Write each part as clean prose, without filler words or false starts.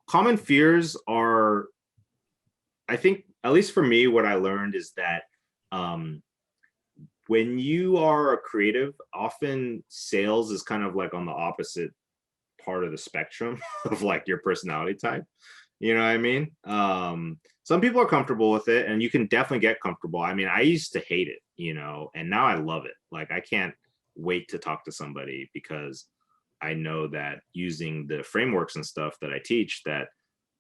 Common fears are, I think, at least for me, what I learned is that um, when you are a creative, often sales is kind of like on the opposite part of the spectrum of like your personality type. You know what I mean? Some people are comfortable with it, and you can definitely get comfortable. I mean, I used to hate it, and now I love it. Like, I can't wait to talk to somebody because I know that using the frameworks and stuff that I teach, that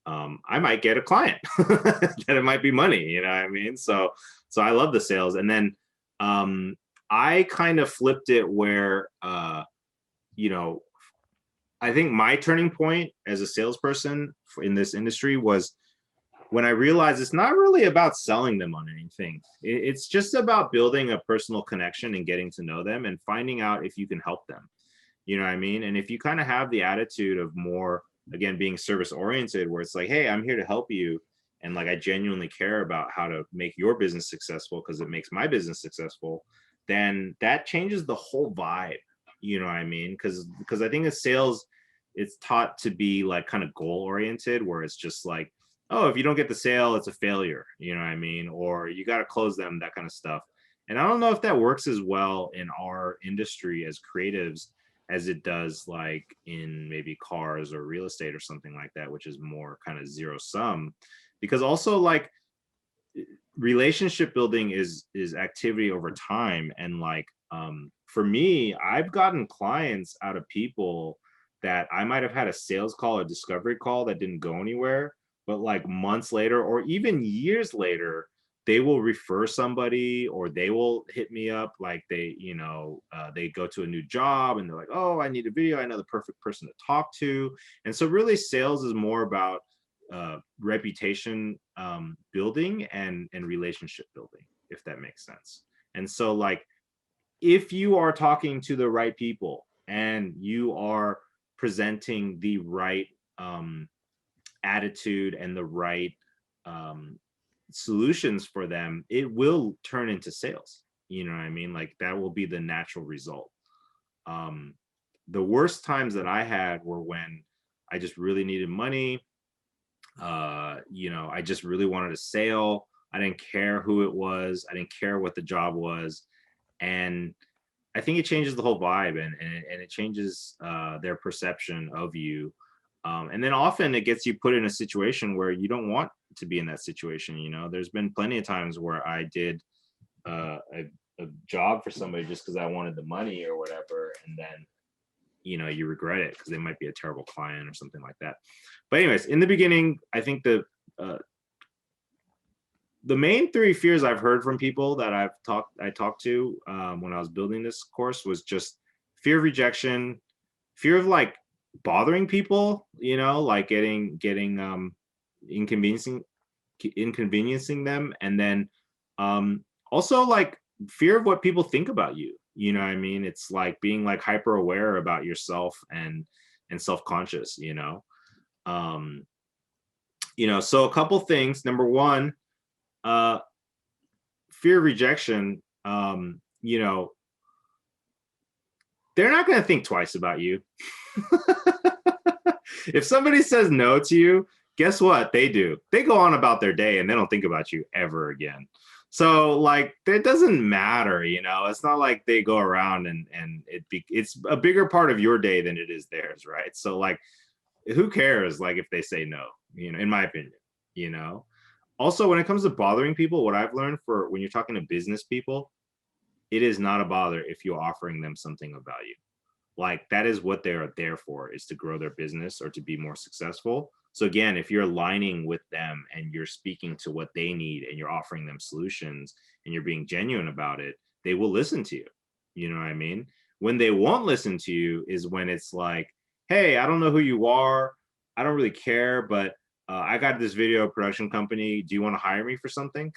I might get a client, that it might be money. You know what I mean? So I love the sales, and then um, I kind of flipped it where you know I think my turning point as a salesperson in this industry was when I realized it's not really about selling them on anything. It's just about building a personal connection and getting to know them and finding out if you can help them. You know what I mean? And if you kind of have the attitude of more, again, being service oriented, where it's like, hey, I'm here to help you. And like, I genuinely care about how to make your business successful because it makes my business successful, then that changes the whole vibe. You know what I mean? Because I think in sales, it's taught to be like kind of goal oriented, where it's just like, oh, if you don't get the sale, it's a failure. You know what I mean? Or you got to close them, that kind of stuff. And I don't know if that works as well in our industry as creatives as it does like in maybe cars or real estate or something like that, which is more kind of zero sum. Because also like relationship building is activity over time. And like for me, I've gotten clients out of people that I might have had a sales call or discovery call that didn't go anywhere, but like months later or even years later, they will refer somebody or they will hit me up, like they go to a new job and they're like, oh, I need a video, I know the perfect person to talk to. And so really sales is more about reputation building and relationship building, if that makes sense. And so like, if you are talking to the right people and you are presenting the right attitude and the right um, solutions for them, it will turn into sales. You know what I mean? Like, that will be the natural result. Um, the worst times that I had were when I just really needed money. I just really wanted a sale. I didn't care who it was. I didn't care what the job was. And I think it changes the whole vibe, and it changes their perception of you. And then often it gets you put in a situation where you don't want to be in that situation. There's been plenty of times where I did a job for somebody just because I wanted the money or whatever. And then, you regret it because they might be a terrible client or something like that. But anyways, in the beginning, I think the main three fears I've heard from people that I talked to when I was building this course was just fear of rejection, fear of like bothering people, like getting inconveniencing them, and then also like fear of what people think about you. You know what I mean? It's like being like hyper aware about yourself and self-conscious. Um, so a couple things. Number one, uh fear of rejection. They're not going to think twice about you. If somebody says no to you, guess what they do? They go on about their day and they don't think about you ever again. So like, it doesn't matter. It's not like they go around and it's a bigger part of your day than it is theirs, right? So like, who cares, like, if they say no, in my opinion. Also, when it comes to bothering people, what I've learned, for when you're talking to business people, it is not a bother if you're offering them something of value. Like, that is what they're there for, is to grow their business or to be more successful. So again, if you're aligning with them and you're speaking to what they need and you're offering them solutions and you're being genuine about it, they will listen to you. You know what I mean? When they won't listen to you is when it's like, hey, I don't know who you are. I don't really care, but I got this video production company. Do you want to hire me for something?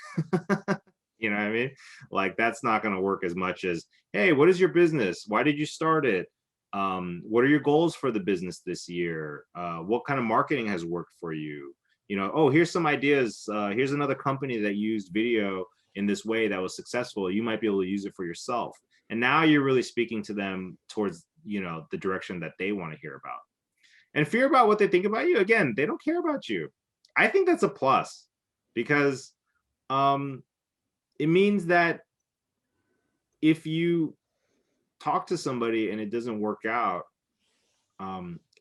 You know what I mean? Like, that's not going to work as much as, hey, what is your business? Why did you start it? What are your goals for the business this year? What kind of marketing has worked for you? Oh, here's some ideas. Here's another company that used video in this way that was successful. You might be able to use it for yourself. And now you're really speaking to them towards, the direction that they want to hear about. And fear about what they think about you, again, they don't care about you. I think that's a plus, because it means that if you talk to somebody and it doesn't work out,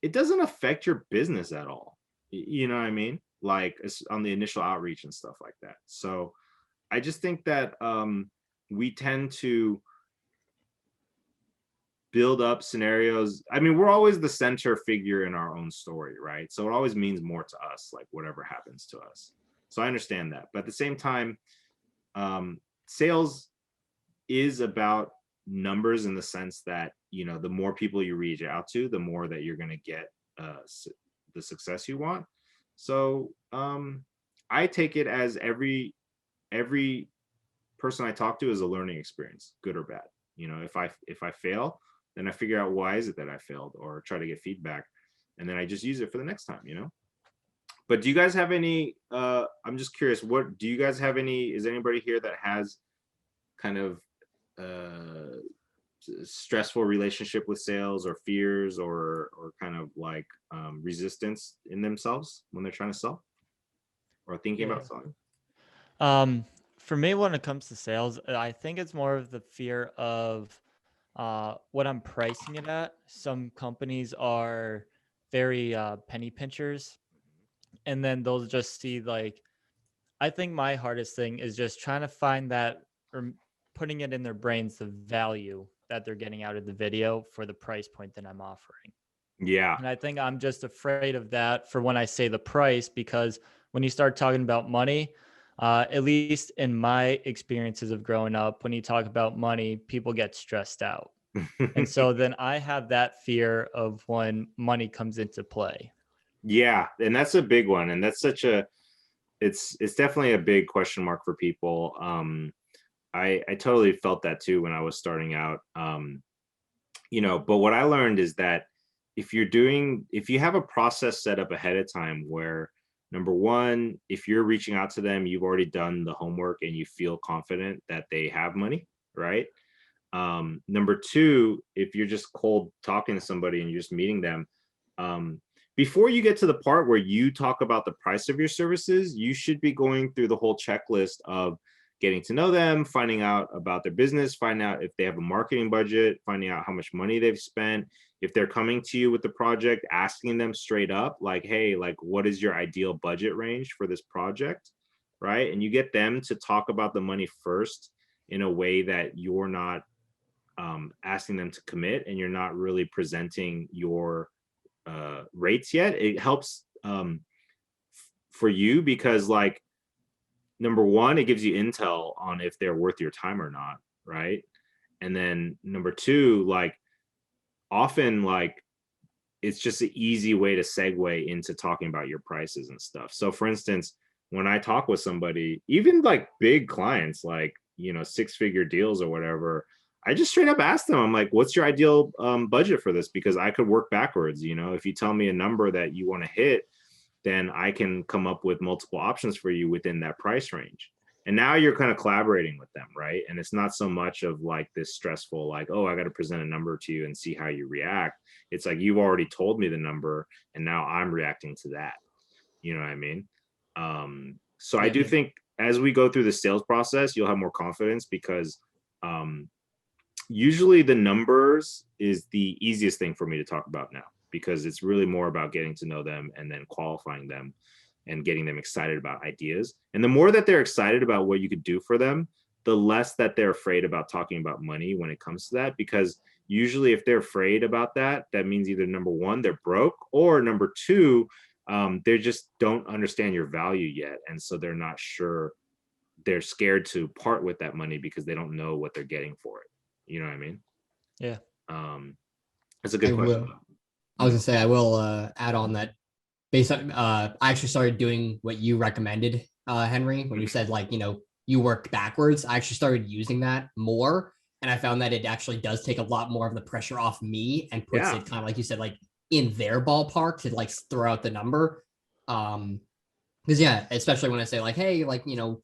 it doesn't affect your business at all. You know what I mean? Like on the initial outreach and stuff like that. So I just think that we tend to build up scenarios. I mean, we're always the center figure in our own story, right? So it always means more to us, like whatever happens to us. So I understand that. But at the same time, sales is about numbers, in the sense that, you know, the more people you reach out to, the more that you're going to get the success you want. So I take it as every person I talk to is a learning experience, good or bad. You know, if I fail, then I figure out why is it that I failed, or try to get feedback, and then I just use it for the next time, you know. But do you guys have any, I'm just curious, what do you guys have any, is anybody here that has kind of stressful relationship with sales, or fears, or kind of like resistance in themselves when they're trying to sell or thinking about selling? For me, when it comes to sales, I think it's more of the fear of what I'm pricing it at. Some companies are very penny pinchers, and then they'll just see like, I think my hardest thing is just trying to find that, or putting it in their brains, the value that they're getting out of the video for the price point that I'm offering. Yeah. And I think I'm just afraid of that for when I say the price, because when you start talking about money, at least in my experiences of growing up, when you talk about money, people get stressed out. And so then I have that fear of when money comes into play. Yeah, and that's a big one, and that's such a, it's definitely a big question mark for people. I totally felt that too when I was starting out. You know, but what I learned is that if you have a process set up ahead of time where, number one, if you're reaching out to them, you've already done the homework and you feel confident that they have money, right? Number two, if you're just cold talking to somebody and you're just meeting them, before you get to the part where you talk about the price of your services, you should be going through the whole checklist of getting to know them, finding out about their business, finding out if they have a marketing budget, finding out how much money they've spent. If they're coming to you with the project, asking them straight up, like, hey, like, what is your ideal budget range for this project, right? And you get them to talk about the money first in a way that you're not asking them to commit, and you're not really presenting your rates yet. It helps for you, because like, number one, it gives you intel on if they're worth your time or not, right? And then number two, like, often like it's just an easy way to segue into talking about your prices and stuff. So for instance, when I talk with somebody, even like big clients, like, you know, 6-figure deals or whatever, I just straight up ask them, I'm like, what's your ideal budget for this? Because I could work backwards. You know, if you tell me a number that you want to hit, then I can come up with multiple options for you within that price range. And now you're kind of collaborating with them, right? And it's not so much of like this stressful, like, oh, I got to present a number to you and see how you react. It's like, you've already told me the number and now I'm reacting to that. You know what I mean? So I do think as we go through the sales process, you'll have more confidence, because usually the numbers is the easiest thing for me to talk about now, because it's really more about getting to know them and then qualifying them and getting them excited about ideas. And the more that they're excited about what you could do for them, the less that they're afraid about talking about money when it comes to that. Because usually if they're afraid about that, that means either number one, they're broke, or number two, they just don't understand your value yet. And so they're not sure, they're scared to part with that money because they don't know what they're getting for it. You know what I mean? Yeah. That's a good question. I was gonna say, I will add on that based on I actually started doing what you recommended, Henry, when you said, like, you know, you work backwards. I actually started using that more, and I found that it actually does take a lot more of the pressure off me and puts it kind of, like you said, like in their ballpark to like throw out the number. Because yeah, especially when I say like, hey, like, you know,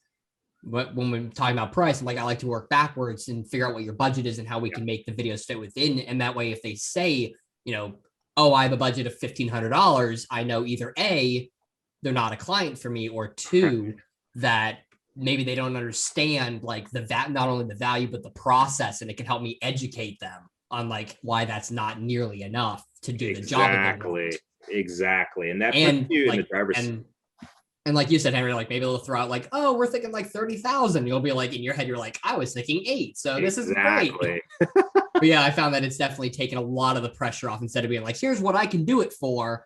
when we're talking about price, I'm like, I like to work backwards and figure out what your budget is and how we can make the videos fit within. And that way, if they say, you know, oh, I have a budget of $1,500, I know either A, they're not a client for me, or two, that maybe they don't understand like not only the value, but the process, and it can help me educate them on like why that's not nearly enough to do the job that they want. Exactly. And that puts And you in the like, driver's seat. and like you said, Henry, like maybe they'll throw out like, oh, we're thinking like 30,000. You'll be like, in your head, you're like, I was thinking 8. So this is great. But yeah, I found that it's definitely taken a lot of the pressure off, instead of being like, here's what I can do it for.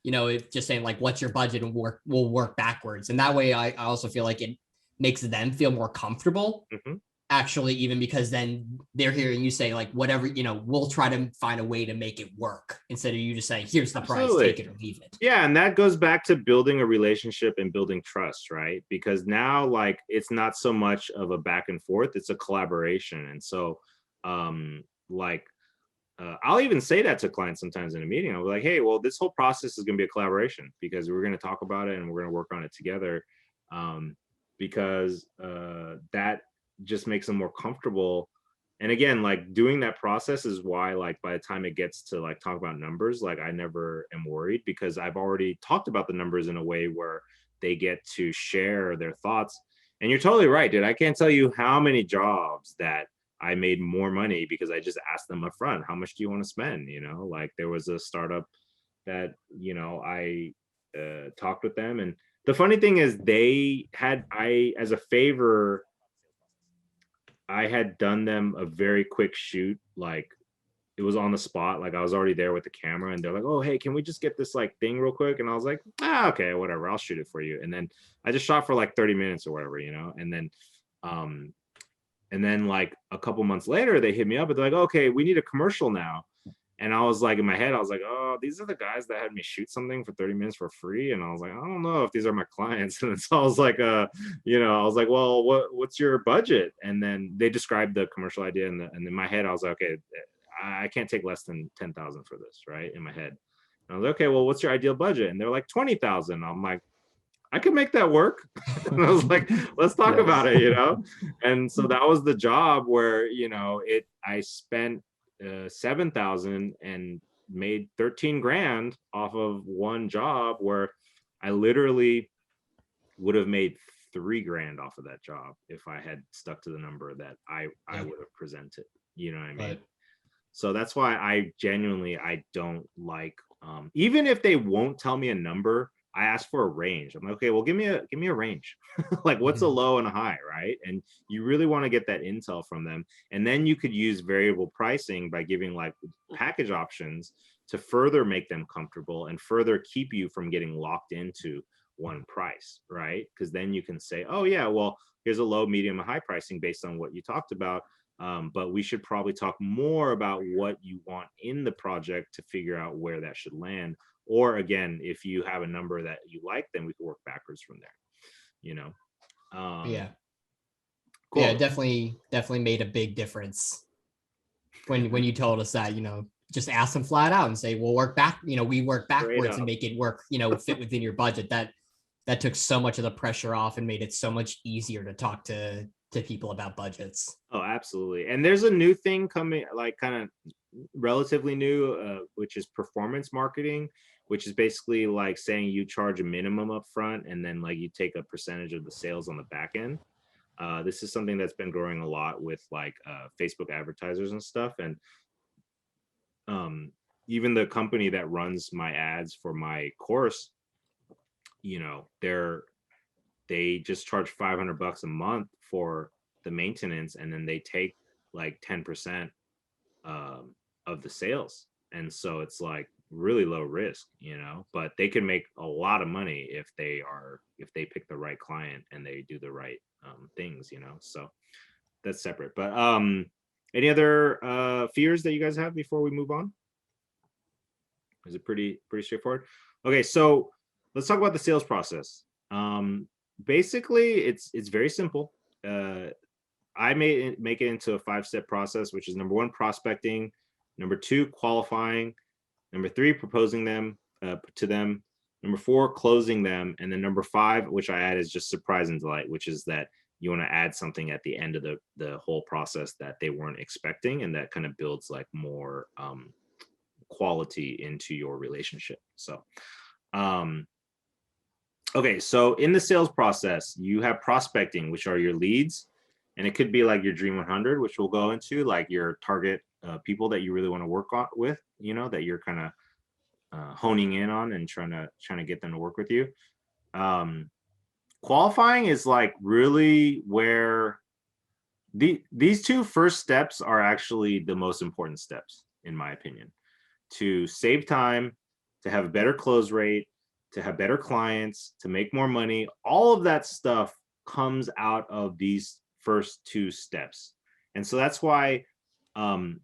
You know, it's just saying like, what's your budget, and we'll work backwards. And that way I also feel like it makes them feel more comfortable. Actually, even because then they're hearing you say like, whatever, you know, we'll try to find a way to make it work, instead of you just saying, here's the price, take it or leave it. Yeah. And that goes back to building a relationship and building trust, right? Because now like, it's not so much of a back and forth, it's a collaboration. And so I'll even say that to clients sometimes in a meeting. I'll be like, hey, well, this whole process is going to be a collaboration, because we're going to talk about it and we're going to work on it together, because that just makes them more comfortable. And again, like doing that process is why, like, by the time it gets to like talk about numbers, like I never am worried, because I've already talked about the numbers in a way where they get to share their thoughts. And you're totally right, dude. I can't tell you how many jobs that I made more money because I just asked them up front, how much do you want to spend? You know, like there was a startup that, you know, I talked with them. And the funny thing is as a favor, I had done them a very quick shoot. Like it was on the spot. Like I was already there with the camera, and they're like, oh, hey, can we just get this like thing real quick? And I was like, okay, whatever, I'll shoot it for you. And then I just shot for like 30 minutes or whatever, you know? And then like a couple months later, they hit me up and they're like, okay, we need a commercial now. And I was like, in my head, I was like, oh, these are the guys that had me shoot something for 30 minutes for free. And I was like, I don't know if these are my clients. And so I was like, you know, I was like, well, what's your budget? And then they described the commercial idea. And in my head, I was like, okay, I can't take less than 10,000 for this, right? In my head. And I was like, okay, well, what's your ideal budget? And they're like 20,000. I'm like, I could make that work. And I was like, let's talk about it, you know? And so that was the job where, you know, I spent 7,000 and made 13 grand off of one job, where I literally would have made 3 grand off of that job if I had stuck to the number that I would have presented. You know what I mean? Right. So that's why I don't like, even if they won't tell me a number, I ask for a range. I'm like, okay, well, give me a range. Like what's a low and a high, right? And you really want to get that intel from them. And then you could use variable pricing by giving like package options to further make them comfortable and further keep you from getting locked into one price, right? Because then you can say, oh yeah, well, here's a low, medium, and high pricing based on what you talked about. But we should probably talk more about what you want in the project to figure out where that should land. Or again, if you have a number that you like, then we can work backwards from there, you know? Yeah. Cool. Yeah, definitely made a big difference when you told us that, you know, just ask them flat out and say, we'll work back, you know, we work backwards and make it work, you know, fit within your budget. That took so much of the pressure off and made it so much easier to talk to people about budgets. Oh, absolutely. And there's a new thing coming, like kind of relatively new, which is performance marketing, which is basically like saying you charge a minimum up front and then like you take a percentage of the sales on the back end. This is something that's been growing a lot with like Facebook advertisers and stuff. And even the company that runs my ads for my course, you know, they just charge $500 a month for the maintenance, and then they take like 10% of the sales. And so it's like really low risk, you know, but they can make a lot of money if they pick the right client and they do the right things, you know. So that's separate. But any other fears that you guys have before we move on? Is it pretty straightforward? Okay, so let's talk about the sales process. Basically, it's very simple. I make it into a 5-step process, which is number 1, prospecting, number 2, qualifying, number 3, proposing them to them, number 4, closing them, and then number 5, which I add, is just surprise and delight, which is that you want to add something at the end of the whole process that they weren't expecting, and that kind of builds like more quality into your relationship. So, okay, so in the sales process, you have prospecting, which are your leads, and it could be like your Dream 100, which we'll go into, like your target people that you really want to work on with, that you're kind of honing in on and trying to get them to work with you. Qualifying is like really where these two first steps are actually the most important steps, in my opinion, to save time, to have a better close rate, to have better clients, to make more money. All of that stuff comes out of these first two steps. And so that's why a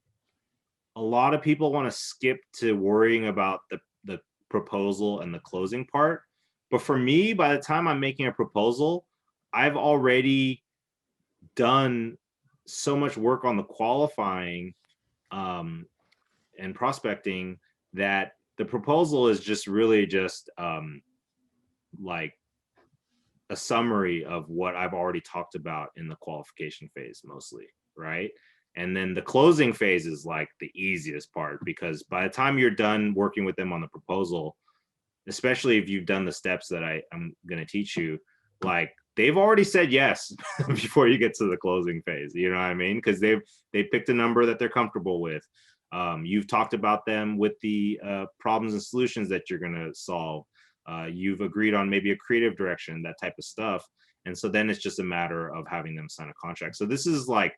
lot of people want to skip to worrying about the proposal and the closing part. But for me, by the time I'm making a proposal, I've already done so much work on the qualifying and prospecting that the proposal is just really just like a summary of what I've already talked about in the qualification phase mostly, right? And then the closing phase is like the easiest part, because by the time you're done working with them on the proposal, especially if you've done the steps that I'm going to teach you, like they've already said yes before you get to the closing phase. You know what I mean? Because they picked a number that they're comfortable with. You've talked about them with the problems and solutions that you're going to solve. You've agreed on maybe a creative direction, that type of stuff. And so then it's just a matter of having them sign a contract. So this is like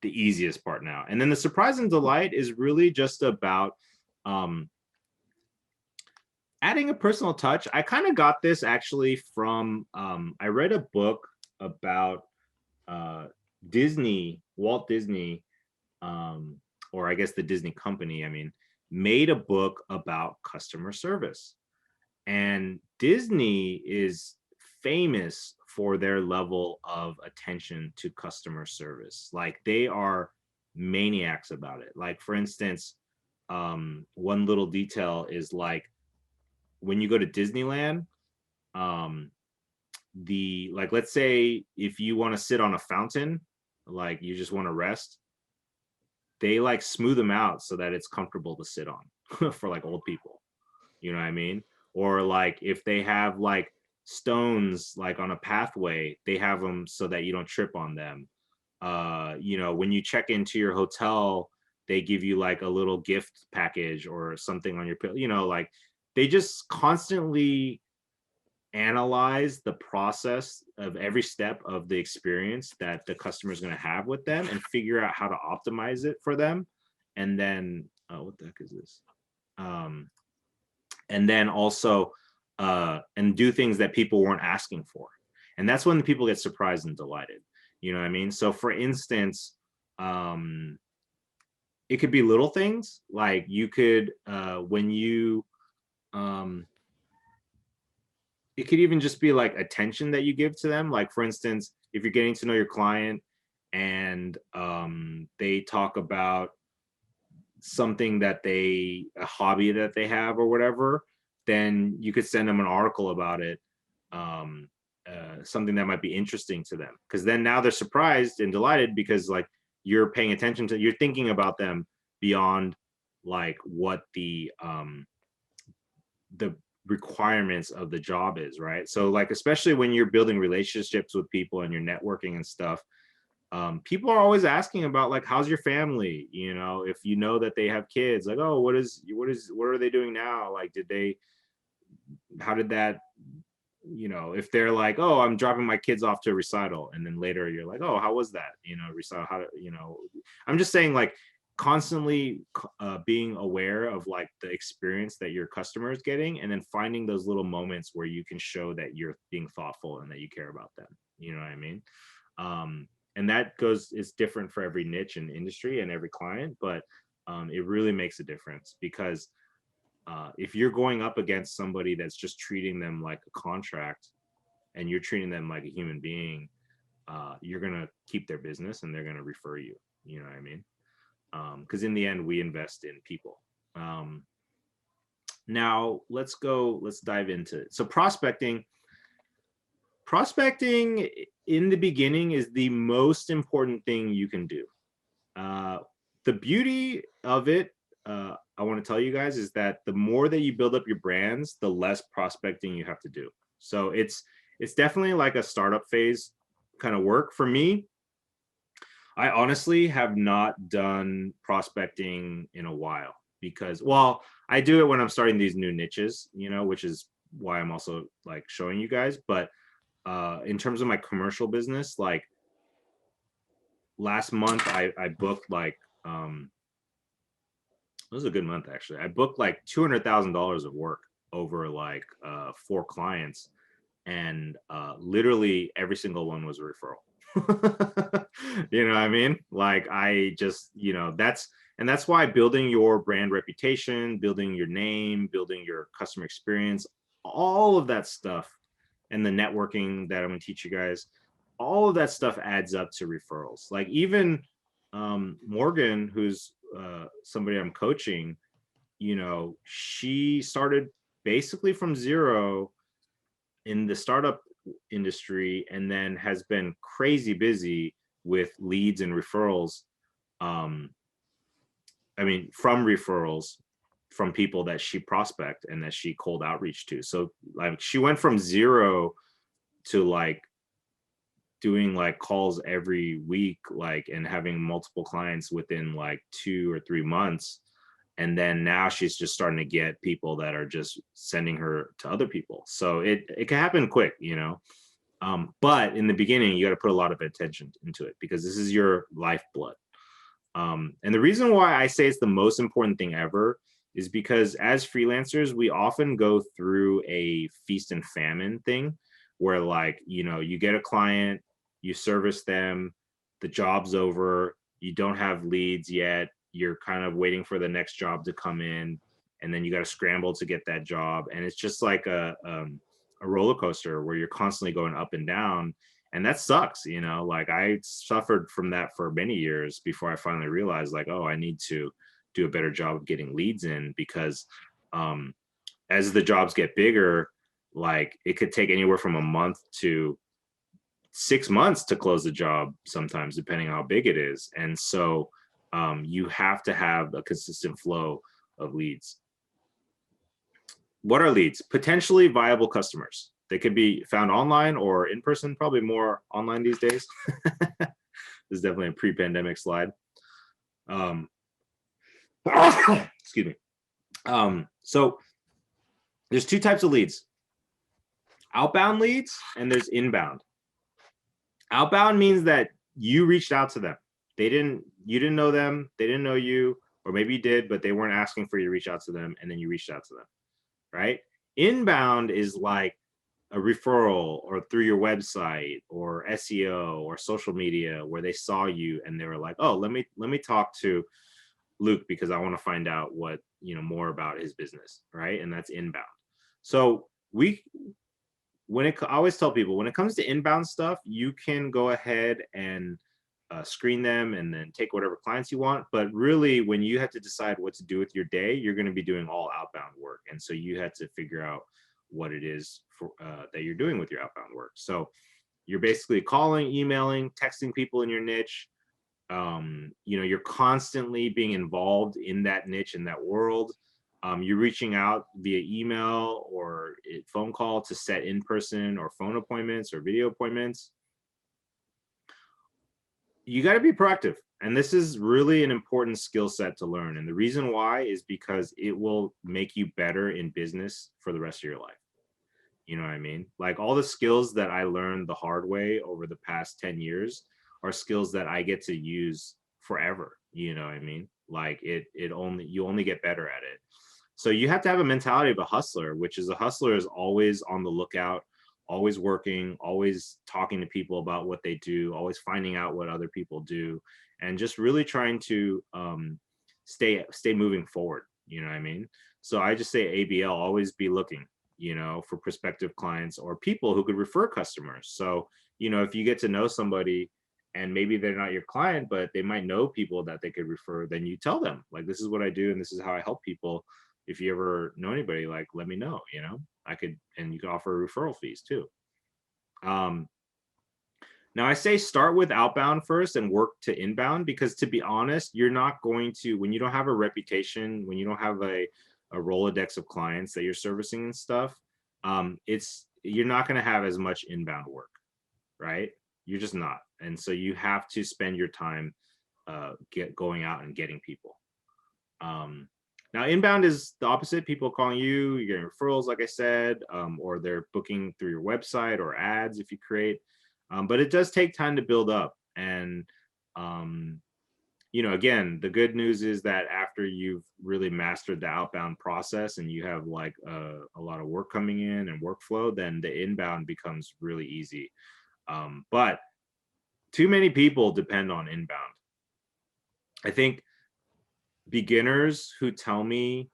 the easiest part now. And then the surprise and delight is really just about adding a personal touch. I kind of got this actually from, I read a book about Disney, Walt Disney, or I guess the Disney company, made a book about customer service. And Disney is famous for their level of attention to customer service. Like they are maniacs about it. Like for instance, one little detail is like when you go to Disneyland, let's say if you want to sit on a fountain, like you just want to rest, they like smooth them out so that it's comfortable to sit on for like old people. You know what I mean? Or like if they have like stones like on a pathway, they have them so that you don't trip on them. When you check into your hotel, they give you like a little gift package or something on your pillow. Like they just constantly analyze the process of every step of the experience that the customer is going to have with them and figure out how to optimize it for them. And then what the heck is this? And then also and do things that people weren't asking for. And that's when the people get surprised and delighted. You know what I mean? So for instance, it could be little things like you could, when you, it could even just be like attention that you give to them. Like for instance, if you're getting to know your client and they talk about something that a hobby that they have or whatever, then you could send them an article about it, something that might be interesting to them. Because then now they're surprised and delighted because like you're paying attention to, you're thinking about them beyond like what the requirements of the job is, right? So like, especially when you're building relationships with people and you're networking and stuff, people are always asking about like, how's your family? If you know that they have kids, like, oh, what are they doing now? Like, how did that, if they're like, oh, I'm dropping my kids off to a recital. And then later you're like, oh, how was that? Recital, I'm just saying like constantly being aware of like the experience that your customer is getting, and then finding those little moments where you can show that you're being thoughtful and that you care about them. You know what I mean? And that it's different for every niche and industry and every client, but it really makes a difference because if you're going up against somebody that's just treating them like a contract and you're treating them like a human being, you're going to keep their business and they're going to refer you. You know what I mean? Because in the end, we invest in people. Now let's dive into it. So prospecting in the beginning is the most important thing you can do. The beauty of it, I want to tell you guys is that the more that you build up your brands, the less prospecting you have to do. So it's definitely like a startup phase kind of work. For me, I honestly have not done prospecting in a while because, well, I do it when I'm starting these new niches, you know, which is why I'm also like showing you guys. But in terms of my commercial business, like last month, I booked like, it was a good month actually. I booked like $200,000 of work over like 4 clients, and literally every single one was a referral. You know what I mean? Like I just, you know, that's why building your brand reputation, building your name, building your customer experience, all of that stuff, and the networking that I'm gonna teach you guys, all of that stuff adds up to referrals. Like even Morgan, who's somebody I'm coaching, you know, she started basically from zero in the startup industry and then has been crazy busy with leads and referrals. um I mean, from referrals from people that she prospect and that she cold outreach to. So like she went from zero to like doing like calls every week, like, and having multiple clients within like 2 or 3 months. And then now she's just starting to get people that are just sending her to other people. So it can happen quick, you know. But in the beginning, you got to put a lot of attention into it because this is your lifeblood. And the reason why I say it's the most important thing ever is because as freelancers, we often go through a feast and famine thing where, like, you know, you get a client, you service them, the job's over, you don't have leads yet, you're kind of waiting for the next job to come in, and then you got to scramble to get that job. And it's just like a roller coaster where you're constantly going up and down, and that sucks, you know. Like I suffered from that for many years before I finally realized, like, oh, I need to do a better job of getting leads in, because um as the jobs get bigger, like it could take anywhere from a month to 6 months to close the job sometimes, depending on how big it is. And so you have to have a consistent flow of leads. What are leads? Potentially viable customers. They could be found online or in person, probably more online these days. This is definitely a pre-pandemic slide. Excuse me. So there's 2 types of leads: outbound leads and there's inbound. Outbound means that you reached out to them. You didn't know them, they didn't know you, or maybe you did, but they weren't asking for you to reach out to them, and then you reached out to them, right? Inbound is like a referral or through your website or SEO or social media, where they saw you and they were like, oh, let me talk to Luke because I want to find out what, you know, more about his business, right? And that's inbound. So I always tell people, when it comes to inbound stuff, you can go ahead and screen them and then take whatever clients you want. But really, when you have to decide what to do with your day, you're going to be doing all outbound work. And so you had to figure out what it is for, that you're doing with your outbound work. So you're basically calling, emailing, texting people in your niche. You know, you're constantly being involved in that niche, in that world. You're reaching out via email or phone call to set in-person or phone appointments or video appointments. You got to be proactive. And this is really an important skill set to learn. And the reason why is because it will make you better in business for the rest of your life. You know what I mean? Like all the skills that I learned the hard way over the past 10 years are skills that I get to use forever. You know what I mean? Like you only get better at it. So you have to have a mentality of a hustler, which is a hustler is always on the lookout, always working, always talking to people about what they do, always finding out what other people do, and just really trying to stay moving forward. You know what I mean? So I just say ABL, always be looking, you know, for prospective clients or people who could refer customers. So, you know, if you get to know somebody and maybe they're not your client, but they might know people that they could refer, then you tell them, like, this is what I do and this is how I help people. If you ever know anybody, like, let me know, you know, I could, and you can offer referral fees too. Now I say start with outbound first and work to inbound, because to be honest, you're not going to, when you don't have a reputation, when you don't have a Rolodex of clients that you're servicing and stuff, you're not going to have as much inbound work, right? You're just not. And so you have to spend your time going out and getting people. Now inbound is the opposite. People calling you, you're getting referrals, like I said, or they're booking through your website or ads if you create. But it does take time to build up. And, again, the good news is that after you've really mastered the outbound process and you have like a lot of work coming in and workflow, then the inbound becomes really easy. But too many people depend on inbound. I think beginners who tell me,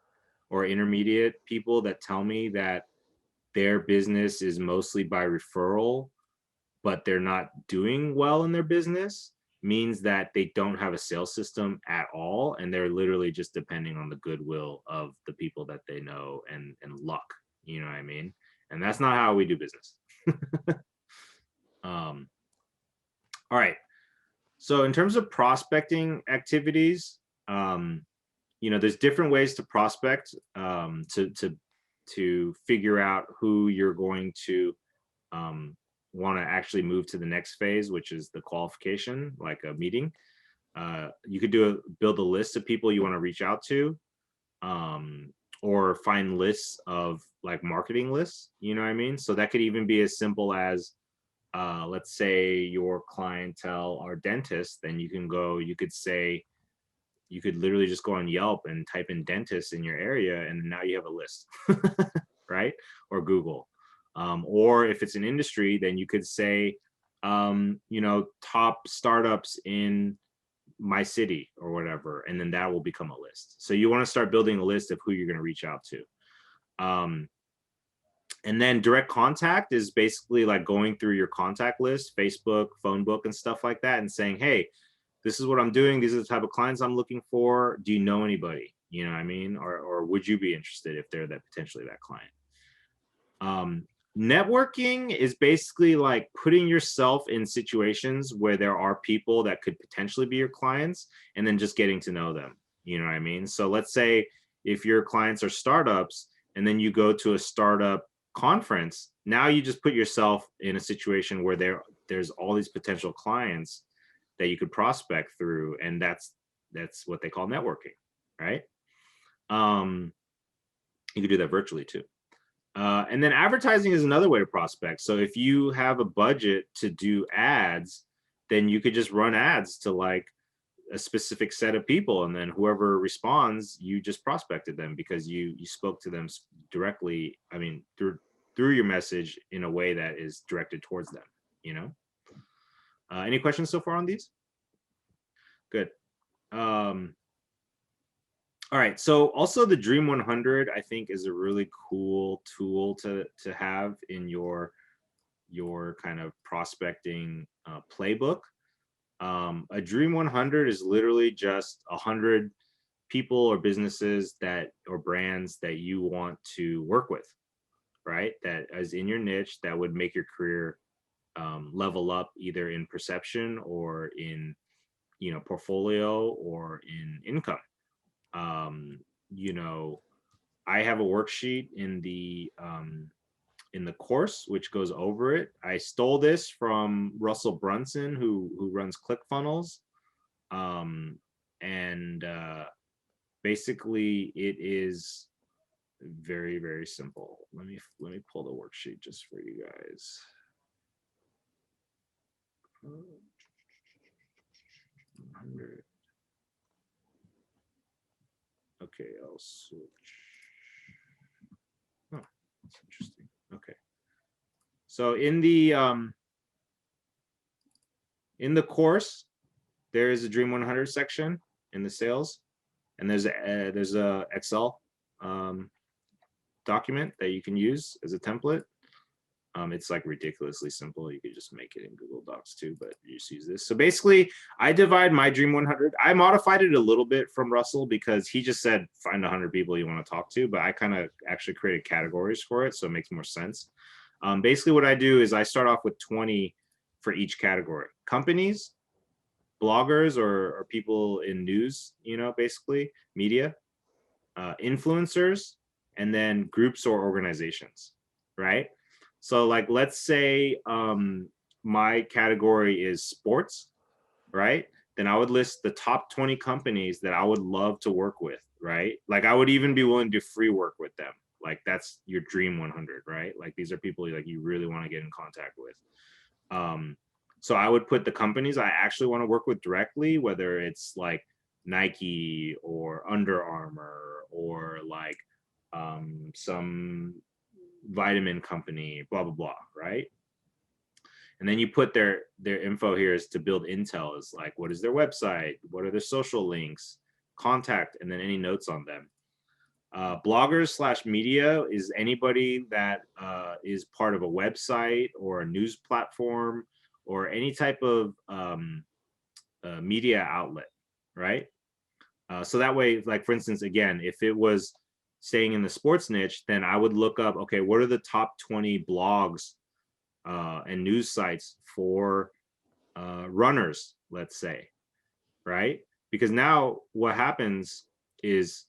or intermediate people that tell me that their business is mostly by referral, but they're not doing well in their business, means that they don't have a sales system at all. And they're literally just depending on the goodwill of the people that they know and luck, you know what I mean? And that's not how we do business. All right. So in terms of prospecting activities, there's different ways to prospect, to figure out who you're going to want to actually move to the next phase, which is the qualification, like a meeting. You could build a list of people you want to reach out to, or find lists of like marketing lists, you know what I mean? So that could even be as simple as, let's say your clientele are dentists, then you could literally just go on Yelp and type in dentists in your area, and now you have a list, right? Or Google. Or if it's an industry, then you could say, top startups in my city or whatever, and then that will become a list. So you want to start building a list of who you're going to reach out to. And then direct contact is basically like going through your contact list, Facebook, phone book, and stuff like that, and saying, hey, this is what I'm doing. These are the type of clients I'm looking for. Do you know anybody? You know what I mean? Or would you be interested if they're potentially that client? Networking is basically like putting yourself in situations where there are people that could potentially be your clients, and then just getting to know them. You know what I mean? So let's say if your clients are startups and then you go to a startup conference, now you just put yourself in a situation where there's all these potential clients that you could prospect through, and that's what they call networking, right? You could do that virtually too. And then advertising is another way to prospect. So if you have a budget to do ads, then you could just run ads to like a specific set of people, and then whoever responds, you just prospected them because you spoke to them directly. I mean, through your message in a way that is directed towards them. Any questions so far on these? Good. All right. So also the Dream 100, I think, is a really cool tool to have in your kind of prospecting playbook. A Dream 100 is literally just 100 people or businesses or brands that you want to work with, right? That is in your niche, that would make your career level up either in perception or in, portfolio or in income. I have a worksheet in the course which goes over it. I stole this from Russell Brunson, who runs ClickFunnels, and basically it is very, very simple. Let me pull the worksheet just for you guys. 100. Okay, I'll switch. Oh, that's interesting. Okay. So in the course, there is a Dream 100 section in the sales, and there's a Excel document that you can use as a template. It's like ridiculously simple. You could just make it in Google Docs too, but you just use this. So basically, I divide my Dream 100. I modified it a little bit from Russell because he just said find 100 people you want to talk to, but I kind of actually created categories for it, so it makes more sense. Basically, what I do is I start off with 20 for each category: companies, bloggers or people in news, you know, basically media, influencers, and then groups or organizations, right? So like, let's say my category is sports, right? Then I would list the top 20 companies that I would love to work with, right? Like I would even be willing to free work with them. Like that's your dream 100, right? Like these are people like you really want to get in contact with. So I would put the companies I actually want to work with directly, whether it's like Nike or Under Armour or like some vitamin company, blah, blah, blah, right? And then you put their info here is to build intel, is like, what is their website? What are their social links, contact, and then any notes on them. Bloggers / media is anybody that is part of a website or a news platform or any type of media outlet, right? So that way, like for instance, again, if it was staying in the sports niche, then I would look up, okay, what are the top 20 blogs and news sites for runners, let's say, right? Because now what happens is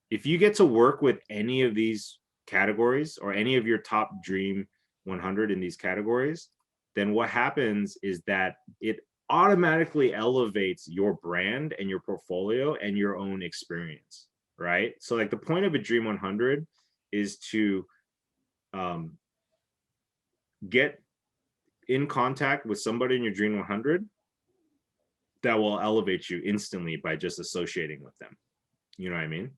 if you get to work with any of these categories or any of your top dream 100 in these categories, then what happens is that it automatically elevates your brand and your portfolio and your own experience, right? So like the point of a dream 100 is to get in contact with somebody in your dream 100 that will elevate you instantly by just associating with them. You know what I mean?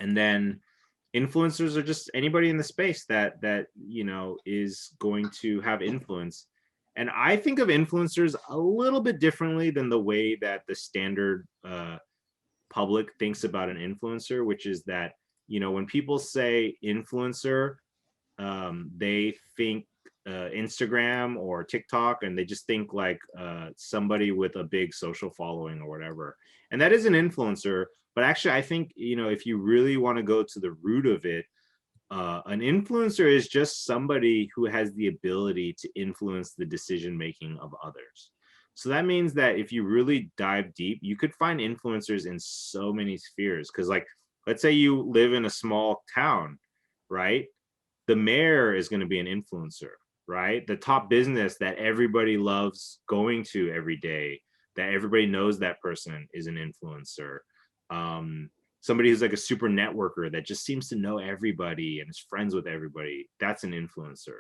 And then influencers are just anybody in the space that you know is going to have influence. And I think of influencers a little bit differently than the way that the standard public thinks about an influencer, which is that, you know, when people say influencer, they think Instagram or TikTok, and they just think like somebody with a big social following or whatever. And that is an influencer. But actually, I think, you know, if you really want to go to the root of it, an influencer is just somebody who has the ability to influence the decision making of others. So that means that if you really dive deep, you could find influencers in so many spheres. Because like, let's say you live in a small town, right? The mayor is going to be an influencer, right? The top business that everybody loves going to every day, that everybody knows that person is an influencer. Somebody who's like a super networker that just seems to know everybody and is friends with everybody, that's an influencer,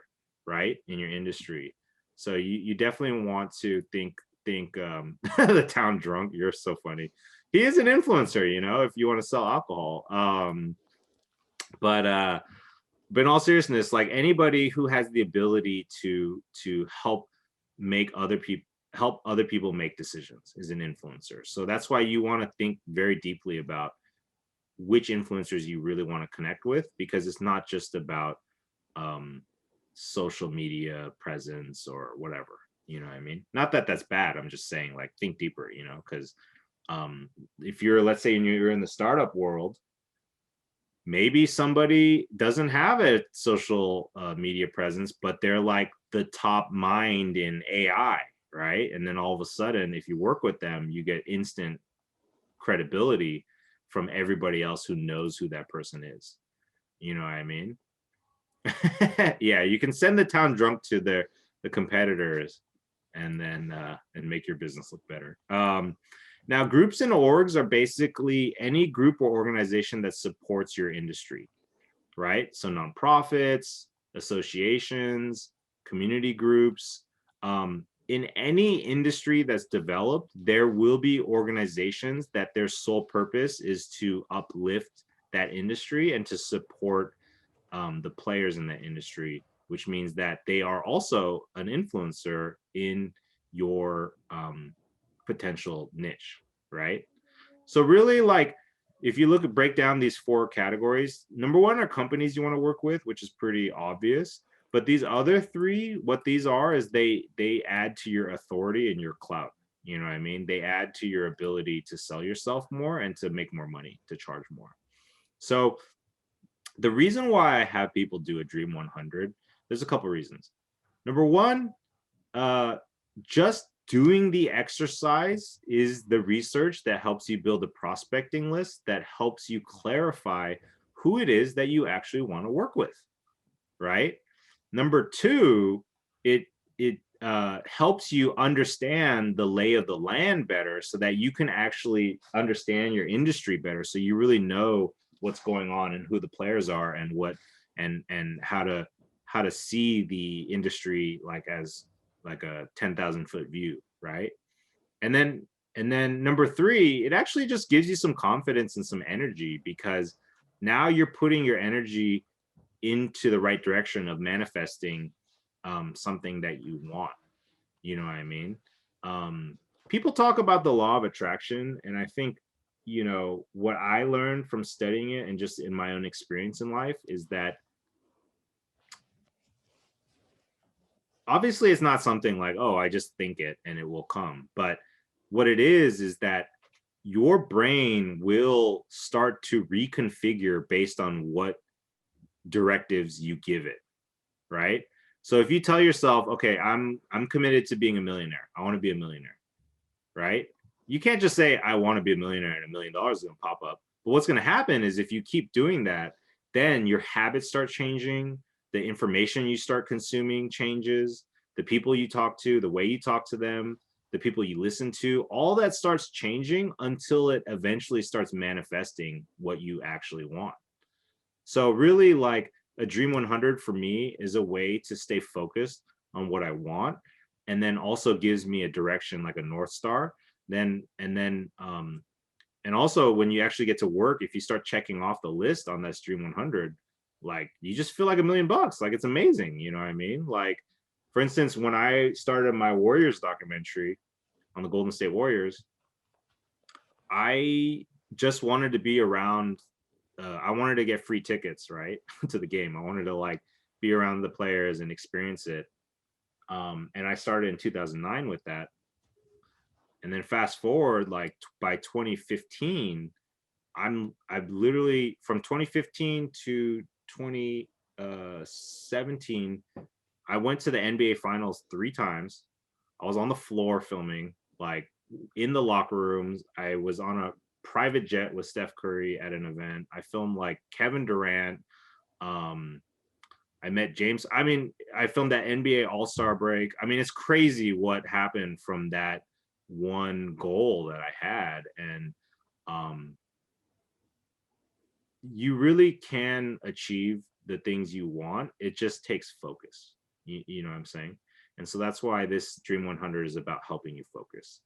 right? In your industry. So you definitely want to think the town drunk, you're so funny. He is an influencer, you know, if you want to sell alcohol. But in all seriousness, like anybody who has the ability to help other people make decisions is an influencer. So that's why you want to think very deeply about which influencers you really want to connect with, because it's not just about social media presence or whatever, you know what I mean? Not that that's bad, I'm just saying like think deeper, you know, because if you're, let's say you're in the startup world, maybe somebody doesn't have a social media presence, but they're like the top mind in AI, right? And then all of a sudden, if you work with them, you get instant credibility from everybody else who knows who that person is. You know what I mean? Yeah, you can send the town drunk to the competitors and then and make your business look better. Now, groups and orgs are basically any group or organization that supports your industry, right? So nonprofits, associations, community groups. In any industry that's developed, there will be organizations that their sole purpose is to uplift that industry and to support the players in that industry, which means that they are also an influencer in your potential niche, right? So really, like, if you break down these 4 categories, number 1 are companies you want to work with, which is pretty obvious. But these other 3, what these are is they add to your authority and your clout. You know what I mean? They add to your ability to sell yourself more and to make more money, to charge more. So the reason why I have people do a Dream 100, there's a couple reasons. Number one, just doing the exercise is the research that helps you build a prospecting list that helps you clarify who it is that you actually want to work with, right? Number two, it helps you understand the lay of the land better so that you can actually understand your industry better. So you really know what's going on and who the players are and what and how to see the industry like as like a 10,000-foot view, right? And then number three, it actually just gives you some confidence and some energy because now you're putting your energy into the right direction of manifesting something that you want. You know what I mean? People talk about the law of attraction, and I think, you know, what I learned from studying it and just in my own experience in life is that obviously it's not something like, oh, I just think it and it will come. But what it is that your brain will start to reconfigure based on what directives you give it, right? So if you tell yourself, okay, I'm committed to being a millionaire. I want to be a millionaire, right? You can't just say I want to be a millionaire and $1 million is going to pop up. But what's going to happen is if you keep doing that, then your habits start changing, the information you start consuming changes, the people you talk to, the way you talk to them, the people you listen to, all that starts changing until it eventually starts manifesting what you actually want. So really, like, a Dream 100 for me is a way to stay focused on what I want, and then also gives me a direction, like a North Star. And also when you actually get to work, if you start checking off the list on that Dream 100, like, you just feel like $1 million. Like, it's amazing. You know what I mean? Like, for instance, when I started my Warriors documentary on the Golden State Warriors, I just wanted to be around. I wanted to get free tickets, right, to the game. I wanted to like be around the players and experience it. And I started in 2009 with that. And then fast forward, like by 2015, I've literally from 2015 to 2017, I went to the NBA Finals 3 times. I was on the floor filming, like in the locker rooms. I was on a private jet with Steph Curry at an event. I filmed like Kevin Durant. Um, I met James. I mean, I filmed that NBA All-Star break. I mean, it's crazy what happened from that one goal that I had. And um, you really can achieve the things you want. It just takes focus. You know what I'm saying? And so that's why this Dream 100 is about helping you focus.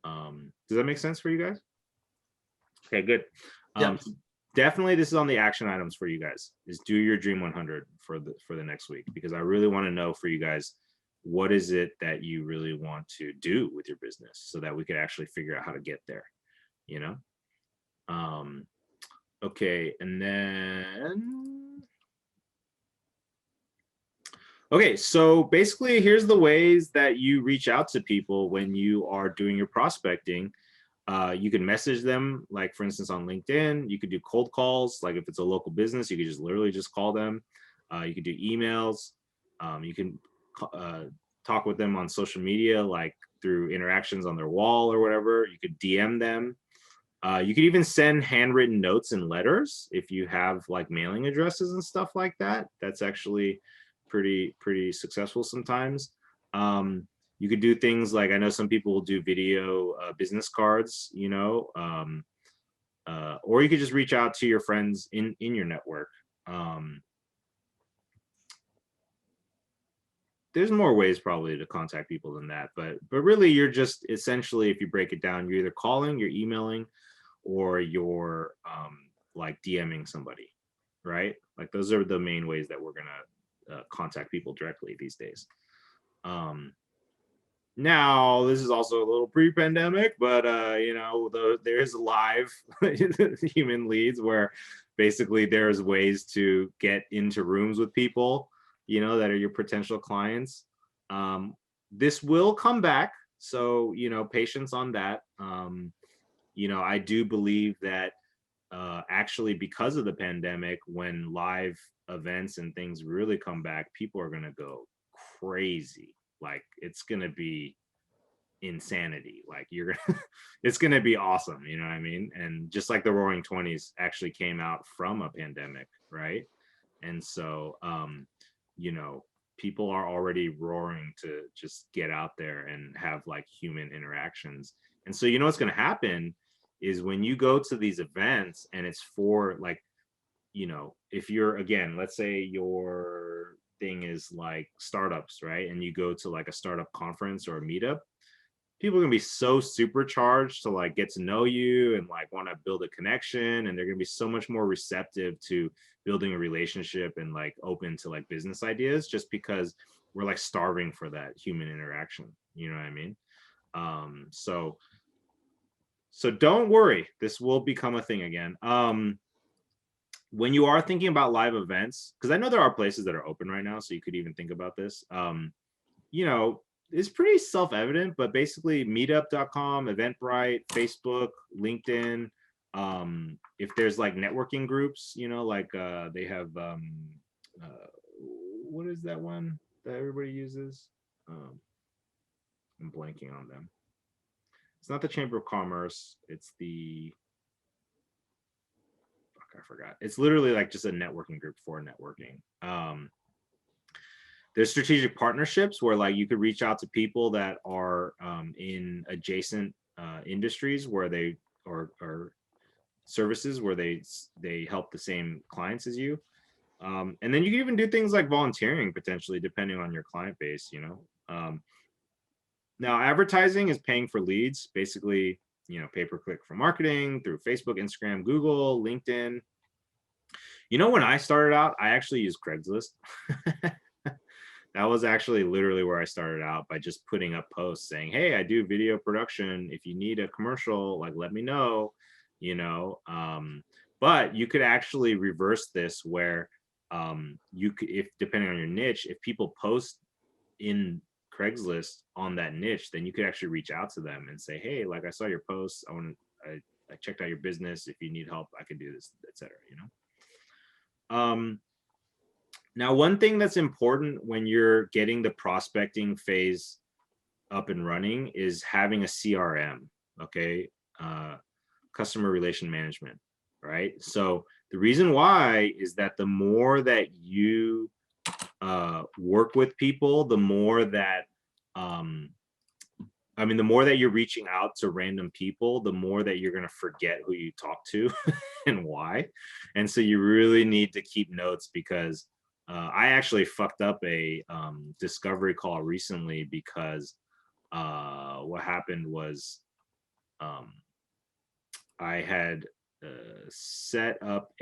Does that make sense for you guys? Okay, good. Yeah. Definitely this is on the action items for you guys, is do your Dream 100 for the next week, because I really want to know for you guys, what is it that you really want to do with your business so that we could actually figure out how to get there, you know? Okay, and then okay, so basically here's the ways that you reach out to people when you are doing your prospecting. You can message them, like for instance on LinkedIn. You could do cold calls, like if it's a local business, you could just literally just call them. You could do emails. You can talk with them on social media, like through interactions on their wall or whatever. You could DM them. You could even send handwritten notes and letters if you have like mailing addresses and stuff like that. That's actually pretty successful sometimes. You could do things like, I know some people will do video business cards, you know, or you could just reach out to your friends in your network. There's more ways probably to contact people than that, but really you're just essentially, if you break it down, you're either calling, you're emailing, or you're like DMing somebody, right? Like those are the main ways that we're gonna contact people directly these days. Now, this is also a little pre-pandemic, but you know, there's live human leads where basically there's ways to get into rooms with people, you know, that are your potential clients. This will come back, so you know, patience on that. You know, I do believe that actually, because of the pandemic, when live events and things really come back, people are going to go crazy. Like it's gonna be insanity. Like you're gonna it's gonna be awesome, you know what I mean? And just like the Roaring 20s actually came out from a pandemic, right? And so you know, people are already roaring to just get out there and have like human interactions. And so you know what's gonna happen is when you go to these events and it's for like, you know, if you're, again, let's say your thing is like startups, right? And you go to like a startup conference or a meetup, people are gonna be so supercharged to like get to know you and like want to build a connection, and they're gonna be so much more receptive to building a relationship and like open to like business ideas, just because we're like starving for that human interaction. You know what I mean? So don't worry, this will become a thing again. When you are thinking about live events, because I know there are places that are open right now, so you could even think about this. You know, it's pretty self-evident, but basically meetup.com, Eventbrite, Facebook, LinkedIn. If there's like networking groups, you know, like they have what is that one that everybody uses? I'm blanking on them. It's not the Chamber of Commerce, it's the, I forgot. It's literally like just a networking group for networking. There's strategic partnerships where like you could reach out to people that are in adjacent industries where they or services where they help the same clients as you. And then you can even do things like volunteering potentially, depending on your client base, you know. Now advertising is paying for leads, basically, you know, pay-per-click for marketing through Facebook, Instagram, Google, LinkedIn. You know, when I started out, I actually used Craigslist. That was actually literally where I started out, by just putting up posts saying, hey, I do video production. If you need a commercial, like, let me know, you know. But you could actually reverse this where you could, if depending on your niche, if people post in Craigslist on that niche, then you could actually reach out to them and say, hey, like I saw your posts. I checked out your business. If you need help, I can do this, etc. You know. Now, one thing that's important when you're getting the prospecting phase up and running is having a CRM, okay? Customer relation management, right? So the reason why is that the more that you work with people, the more that, I mean, the more that you're reaching out to random people, the more that you're going to forget who you talk to and why. And so you really need to keep notes, because I actually fucked up a discovery call recently, because what happened was I had set up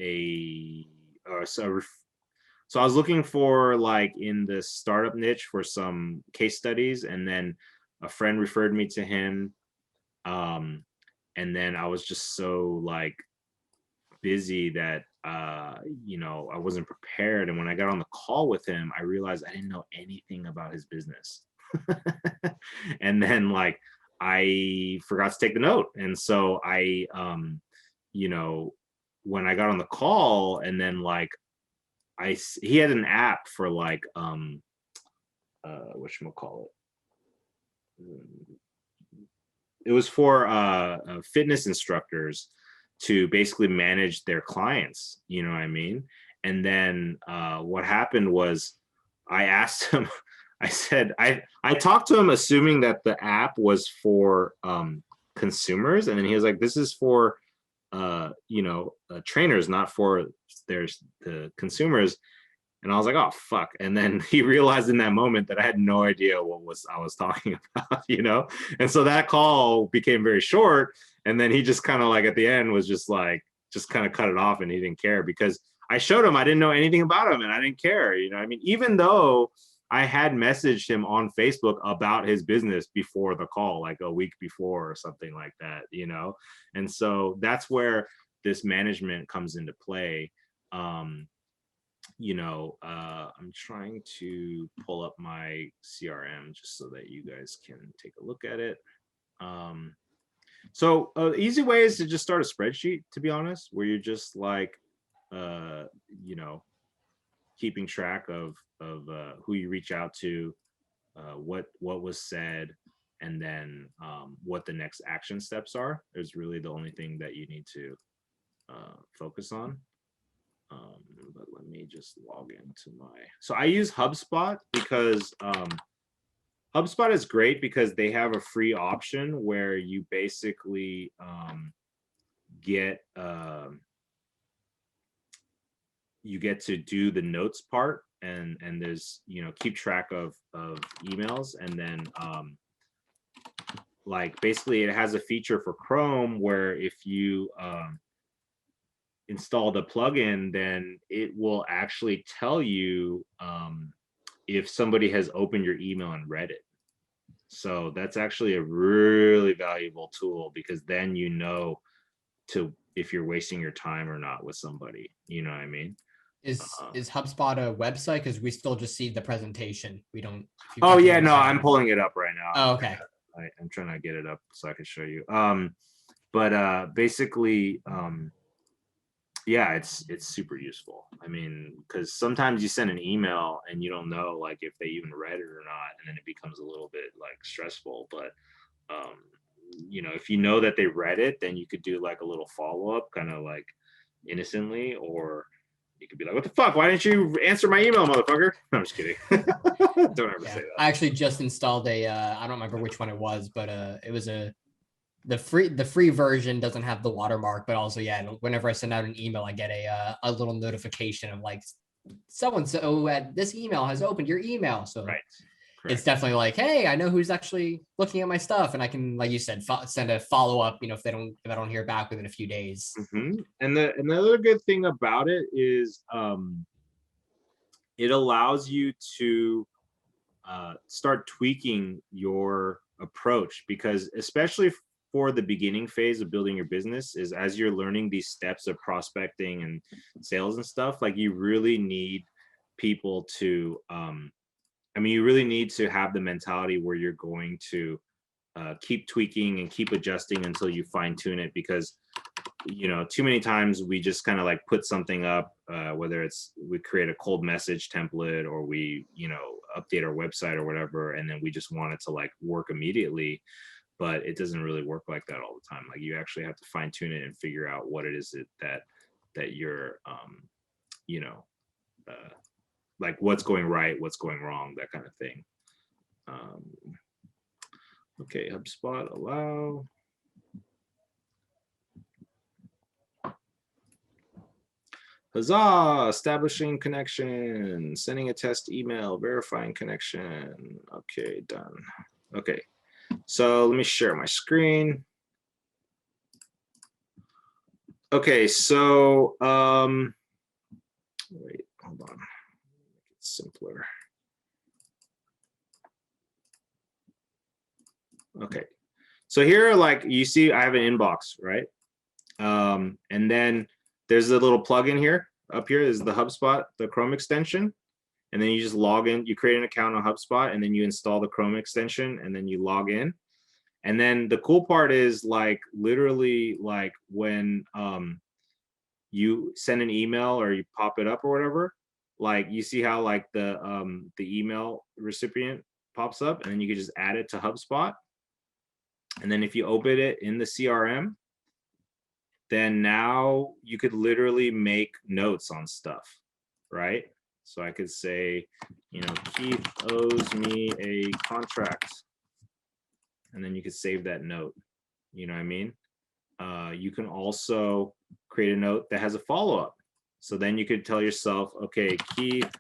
so I was looking for like in the startup niche for some case studies, and then a friend referred me to him. And then I was just so like busy that you know, I wasn't prepared. And when I got on the call with him, I realized I didn't know anything about his business. And then like I forgot to take the note. And so I you know, when I got on the call, and then like he had an app for like whatchamacallit, it was for fitness instructors to basically manage their clients, you know what I mean? And then what happened was I asked him, I said, I talked to him assuming that the app was for consumers. And then he was like, this is for, you know, trainers, not for the consumers. And I was like, oh, fuck. And then he realized in that moment that I had no idea what I was talking about, you know? And so that call became very short. And then he just kind of like at the end was just like, just kind of cut it off, and he didn't care, because I showed him I didn't know anything about him and I didn't care, you know what I mean? Even though I had messaged him on Facebook about his business before the call, like a week before or something like that, you know? And so that's where this management comes into play. You know, I'm trying to pull up my CRM just so that you guys can take a look at it. So easy way is to just start a spreadsheet, to be honest, where you're just like, you know, keeping track of who you reach out to, what was said, and then what the next action steps are. Is really the only thing that you need to focus on. But let me just log into my. So I use HubSpot because HubSpot is great because they have a free option where you basically get you get to do the notes part, and there's, you know, keep track of emails, and then like basically it has a feature for Chrome where if you install the plugin, then it will actually tell you if somebody has opened your email and read it. So that's actually a really valuable tool, because then you know if you're wasting your time or not with somebody. You know what I mean? Is HubSpot a website? Because we still just see the presentation. We don't. Oh yeah, no, I'm pulling it up right now. Oh, okay. I'm trying to get it up so I can show you. But basically, yeah, it's super useful. I mean, because sometimes you send an email and you don't know like if they even read it or not, and then it becomes a little bit like stressful. But you know, if you know that they read it, then you could do like a little follow-up, kind of like innocently, or you could be like, what the fuck? Why didn't you answer my email, motherfucker? No, I'm just kidding. Don't ever say that. I actually just installed a, I don't remember which one it was, but it was the free version doesn't have the watermark, but also, yeah, whenever I send out an email, I get a little notification of like, so-and-so at this email has opened your email. So right. It's definitely like, hey, I know who's actually looking at my stuff, and I can, like you said, send a follow-up, you know, if I don't hear back within a few days. Mm-hmm. And the other good thing about it is it allows you to start tweaking your approach, because especially for the beginning phase of building your business, is as you're learning these steps of prospecting and sales and stuff, like you really need people to I mean, you really need to have the mentality where you're going to keep tweaking and keep adjusting until you fine tune it, because, you know, too many times we just kind of like put something up, whether it's we create a cold message template or we, you know, update our website or whatever, and then we just want it to like work immediately. But it doesn't really work like that all the time. Like you actually have to fine tune it and figure out what it is that you're, you know, like what's going right, what's going wrong, that kind of thing. Okay, HubSpot allow. Huzzah, establishing connection, sending a test email, verifying connection. Okay, done. Okay, so let me share my screen. Okay, so wait, hold on. Make it simpler. Okay, so here, like you see, I have an inbox, right? And then there's a little plugin here. Up here is the HubSpot, the Chrome extension. And then you just log in, you create an account on HubSpot, and then you install the Chrome extension, and then you log in. And then the cool part is like literally like when you send an email or you pop it up or whatever, like you see how like the email recipient pops up, and then you can just add it to HubSpot. And then if you open it in the CRM, then now you could literally make notes on stuff, right? So I could say, you know, Keith owes me a contract. And then you could save that note. You know what I mean? You can also create a note that has a follow-up. So then you could tell yourself, okay, Keith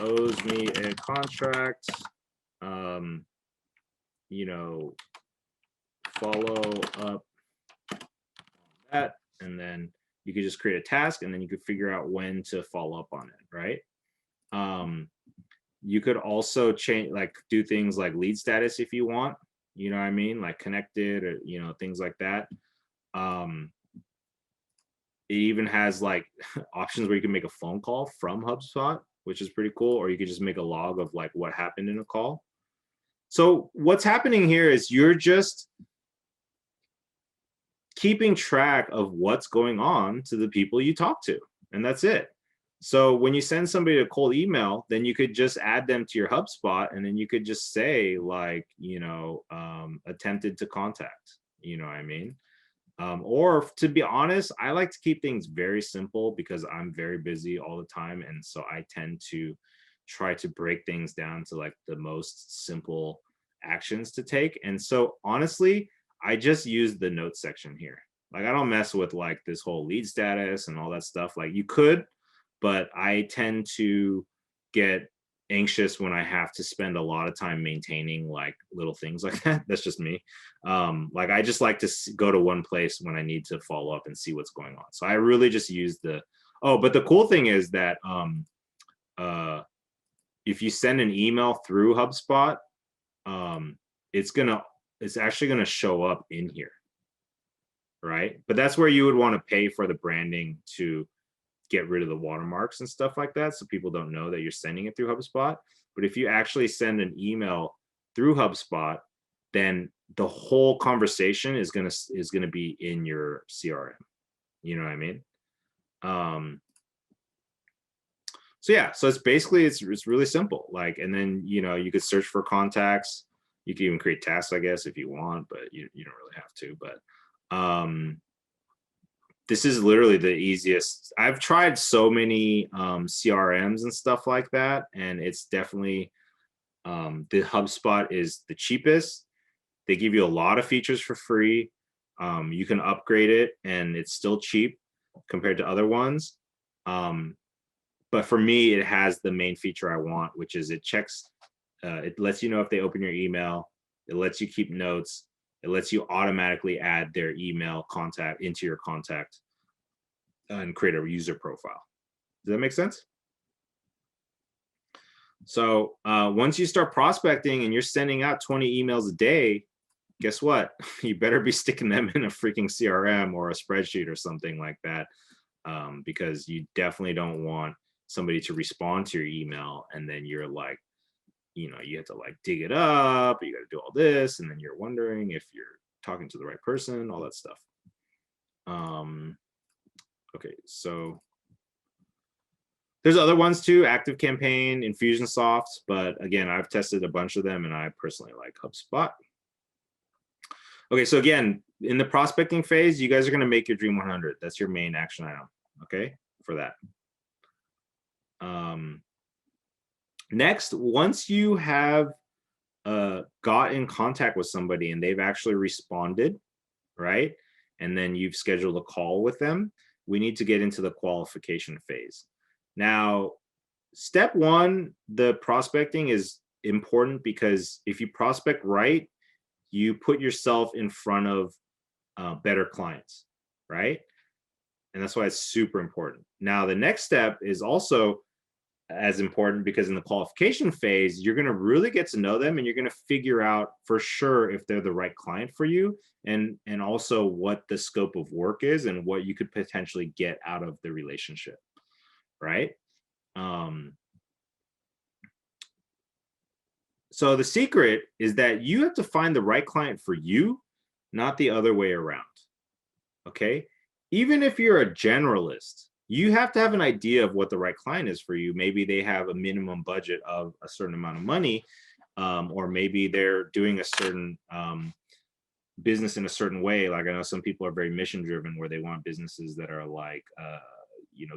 owes me a contract, you know, follow up on that, and then you could just create a task, and then you could figure out when to follow up on it, right? You could also change, like do things like lead status if you want, you know what I mean, like connected, or you know, things like that. It even has like options where you can make a phone call from HubSpot, which is pretty cool, or you could just make a log of like what happened in a call. So what's happening here is you're just keeping track of what's going on to the people you talk to, and that's it. So when you send somebody a cold email, then you could just add them to your HubSpot, and then you could just say like, attempted to contact, you know what I mean? Or to be honest, I like to keep things very simple because I'm very busy all the time. And so I tend to try to break things down to like the most simple actions to take. And so honestly, I just use the notes section here. Like I don't mess with like this whole lead status and all that stuff. Like you could, but I tend to get anxious when I have to spend a lot of time maintaining like little things like that. That's just me. Like I just like to go to one place when I need to follow up and see what's going on. So I really just use but the cool thing is that if you send an email through HubSpot, it's actually gonna show up in here, right? But that's where you would want to pay for the branding to get rid of the watermarks and stuff like that, so people don't know that you're sending it through HubSpot. But if you actually send an email through HubSpot, then the whole conversation is gonna be in your CRM. You know what I mean? So yeah, so it's really simple. Like, and then you could search for contacts. You can even create tasks, I guess, if you want, but you don't really have to. But this is literally the easiest. I've tried so many CRMs and stuff like that, and it's definitely the HubSpot is the cheapest. They give you a lot of features for free. You can upgrade it, and it's still cheap compared to other ones. But for me, it has the main feature I want, which is it lets you know if they open your email. It lets you keep notes. It lets you automatically add their email contact into your contact and create a user profile. Does that make sense? So once you start prospecting and you're sending out 20 emails a day, guess what? You better be sticking them in a freaking CRM or a spreadsheet or something like that, because you definitely don't want somebody to respond to your email and then you're like, you have to like dig it up, you got to do all this, and then you're wondering if you're talking to the right person, all that stuff. Okay, so there's other ones too, ActiveCampaign, Infusionsoft, but again, I've tested a bunch of them and I personally like HubSpot. Okay, so again, in the prospecting phase, you guys are going to make your Dream 100. That's your main action item, okay, for that. Next, once you have got in contact with somebody and they've actually responded, right? And then you've scheduled a call with them, we need to get into the qualification phase. Now, step one, the prospecting is important because if you prospect right, you put yourself in front of better clients, right? And that's why it's super important. Now, the next step is also as important because in the qualification phase, you're going to really get to know them and you're going to figure out for sure if they're the right client for you, and also what the scope of work is and what you could potentially get out of the relationship, right? So the secret is that you have to find the right client for you, not the other way around. Okay? Even if you're a generalist, you have to have an idea of what the right client is for you. Maybe they have a minimum budget of a certain amount of money, or maybe they're doing a certain business in a certain way. Like I know some people are very mission driven where they want businesses that are like,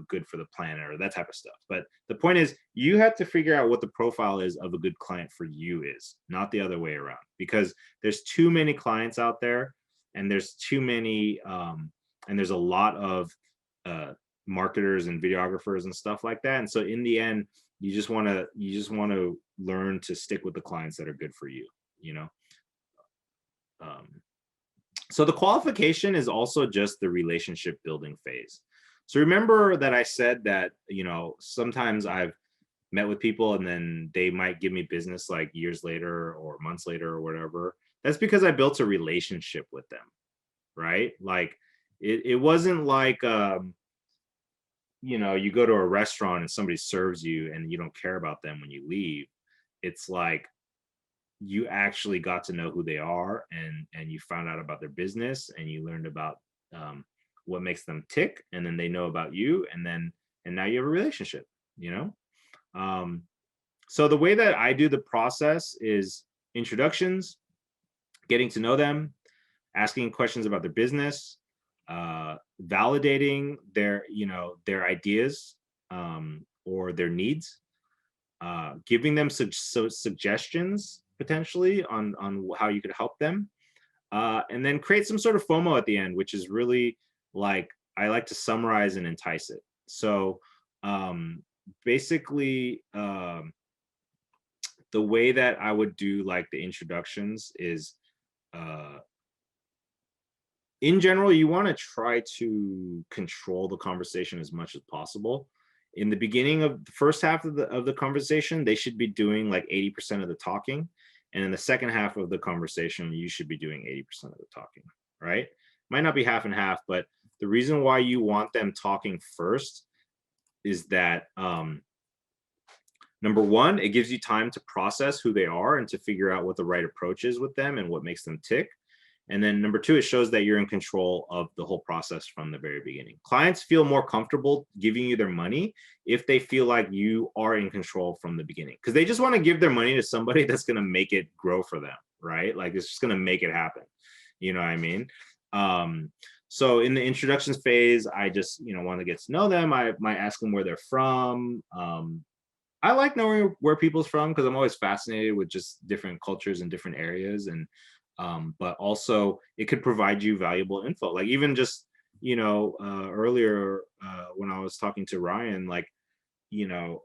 good for the planet or that type of stuff. But the point is you have to figure out what the profile is of a good client for you is, not the other way around, because there's too many clients out there and there's too many, and there's a lot of marketers and videographers and stuff like that. And so in the end, you just want to learn to stick with the clients that are good for you, so the qualification is also just the relationship building phase. So remember that I said that, sometimes I've met with people and then they might give me business like years later or months later or whatever. That's because I built a relationship with them, right? Like it wasn't like, you go to a restaurant and somebody serves you and you don't care about them when you leave. It's like you actually got to know who they are and you found out about their business and you learned about what makes them tick, and then they know about you, and then and now you have a relationship, you know? So the way that I do the process is introductions, getting to know them, asking questions about their business, validating their, you know, their ideas, or their needs, giving them suggestions potentially on how you could help them, and then create some sort of FOMO at the end, which is really like, I like to summarize and entice it. So basically, the way that I would do like the introductions is, uh, in general, you want to try to control the conversation as much as possible. In the beginning of the first half of the conversation, they should be doing like 80% of the talking. And in the second half of the conversation, you should be doing 80% of the talking, right? Might not be half and half, but the reason why you want them talking first is that, number one, it gives you time to process who they are and to figure out what the right approach is with them and what makes them tick. And then number two, it shows that you're in control of the whole process from the very beginning. Clients feel more comfortable giving you their money if they feel like you are in control from the beginning, because they just want to give their money to somebody that's going to make it grow for them, right? Like it's just going to make it happen. You know what I mean? So in the introductions phase, I just, you know, want to get to know them. I might ask them where they're from. I like knowing where people's from because I'm always fascinated with just different cultures and different areas. And but also it could provide you valuable info. Like even just, you know, earlier when I was talking to Ryan, like, you know,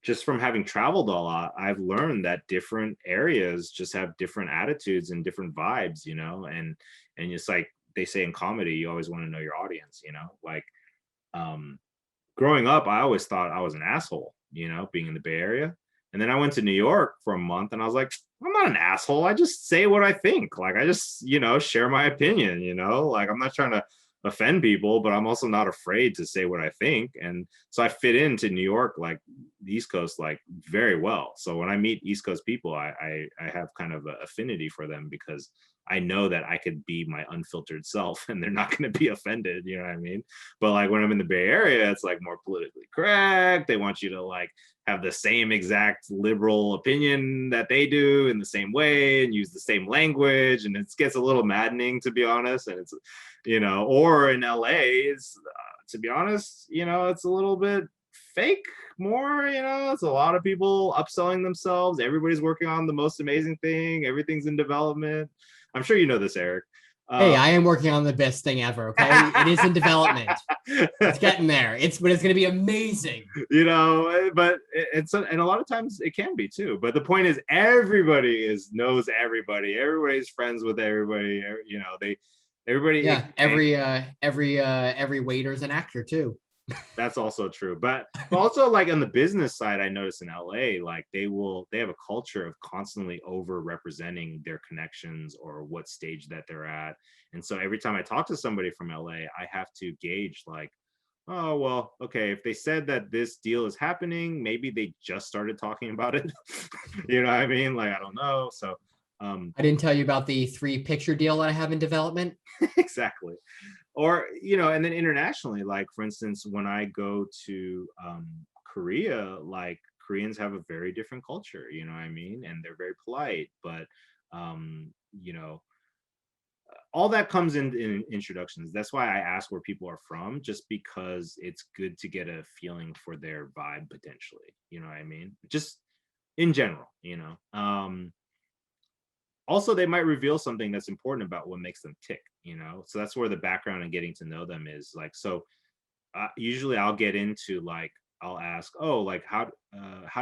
just from having traveled a lot, I've learned that different areas just have different attitudes and different vibes, you know, and it's like they say in comedy, you always want to know your audience, you know, like growing up, I always thought I was an asshole, you know, being in the Bay Area. And then I went to New York for a month and I was like, I'm not an asshole. I just say what I think. Like, I just, you know, share my opinion, you know, like I'm not trying to offend people, but I'm also not afraid to say what I think. And so I fit into New York, like the East Coast, like very well. So when I meet East Coast people, I have kind of an affinity for them because I know that I could be my unfiltered self and they're not going to be offended. You know what I mean? But like when I'm in the Bay Area, it's like more politically correct. They want you to like have the same exact liberal opinion that they do in the same way and use the same language. And it gets a little maddening, to be honest. And it's, you know, or in LA, it's, to be honest, you know, it's a little bit fake more, you know, it's a lot of people upselling themselves. Everybody's working on the most amazing thing. Everything's in development. I'm sure you know this, Eric. Hey, I am working on the best thing ever. Okay, it is in development. It's getting there. But it's going to be amazing. You know, but it's and a lot of times it can be too. But the point is, everybody knows everybody. Everybody's friends with everybody. You know, everybody. Yeah, every waiter's an actor too. That's also true. But also like on the business side, I noticed in LA, like they have a culture of constantly over representing their connections or what stage that they're at. And so every time I talk to somebody from LA, I have to gauge like, oh, well, okay, if they said that this deal is happening, maybe they just started talking about it. You know what I mean? Like, I don't know. So I didn't tell you about the 3-picture deal that I have in development. exactly. Or, you know, and then internationally, like for instance, when I go to Korea, like Koreans have a very different culture, you know what I mean? And they're very polite, but you know, all that comes in introductions. That's why I ask where people are from, just because it's good to get a feeling for their vibe potentially, you know what I mean? Just in general, you know. Also, they might reveal something that's important about what makes them tick, you know? So that's where the background and getting to know them is like, so usually I'll get into like, I'll ask, oh, like how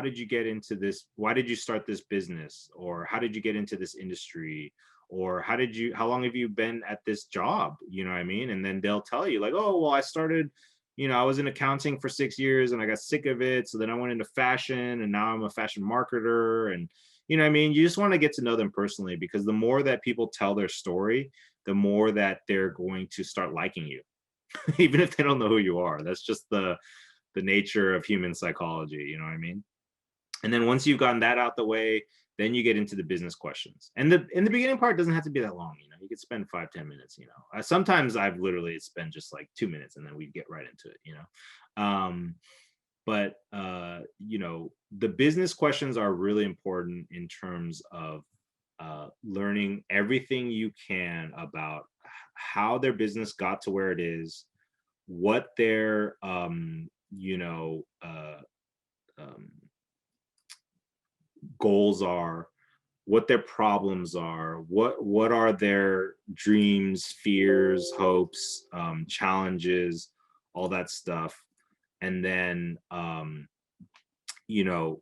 did you get into this? Why did you start this business? Or how did you get into this industry? Or how long have you been at this job? You know what I mean? And then they'll tell you like, oh, well, I started, you know, I was in accounting for 6 years and I got sick of it. So then I went into fashion and now I'm a fashion marketer. And you know what I mean? You just want to get to know them personally, because the more that people tell their story, the more that they're going to start liking you, even if they don't know who you are. That's just the nature of human psychology, you know what I mean? And then once you've gotten that out the way, then you get into the business questions. And in the beginning part doesn't have to be that long, you know, you could spend 5-10 minutes, you know. Sometimes I've literally spent just like 2 minutes and then we get right into it, you know. But you know, the business questions are really important in terms of learning everything you can about how their business got to where it is, what their you know, um, goals are, what their problems are, what are their dreams, fears, hopes, challenges, all that stuff. And then you know,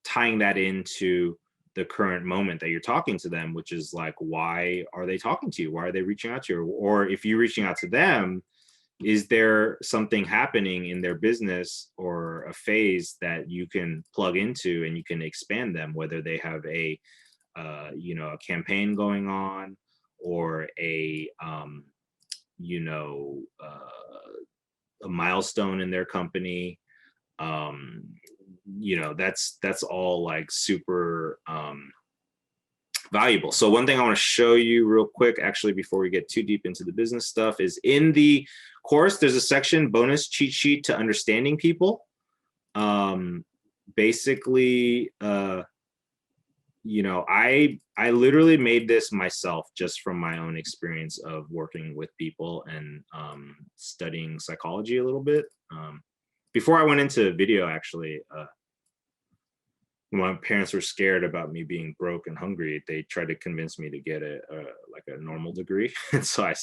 tying that into the current moment that you're talking to them, which is like, why are they talking to you? Why are they reaching out to you? Or if you're reaching out to them, is there something happening in their business or a phase that you can plug into and you can expand them, whether they have a you know, a campaign going on, or a you know, a milestone in their company. You know, that's all like super valuable. So one thing I want to show you real quick, actually, before we get too deep into the business stuff, is in the course, there's a section, bonus cheat sheet to understanding people. Basically, you know, I literally made this myself just from my own experience of working with people and studying psychology a little bit. Before I went into video, actually, my parents were scared about me being broke and hungry. They tried to convince me to get like a normal degree. And so I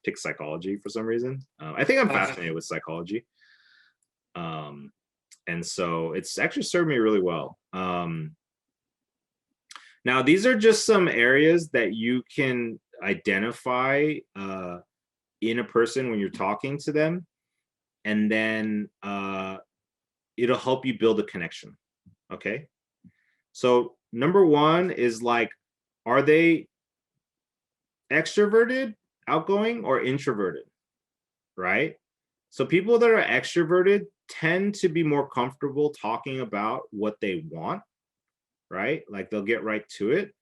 picked psychology for some reason. I think I'm fascinated with psychology. And so it's actually served me really well. Now, these are just some areas that you can identify in a person when you're talking to them. And then it'll help you build a connection. Okay. So number one is like, are they extroverted, outgoing, or introverted? Right? So people that are extroverted tend to be more comfortable talking about what they want, right? Like they'll get right to it,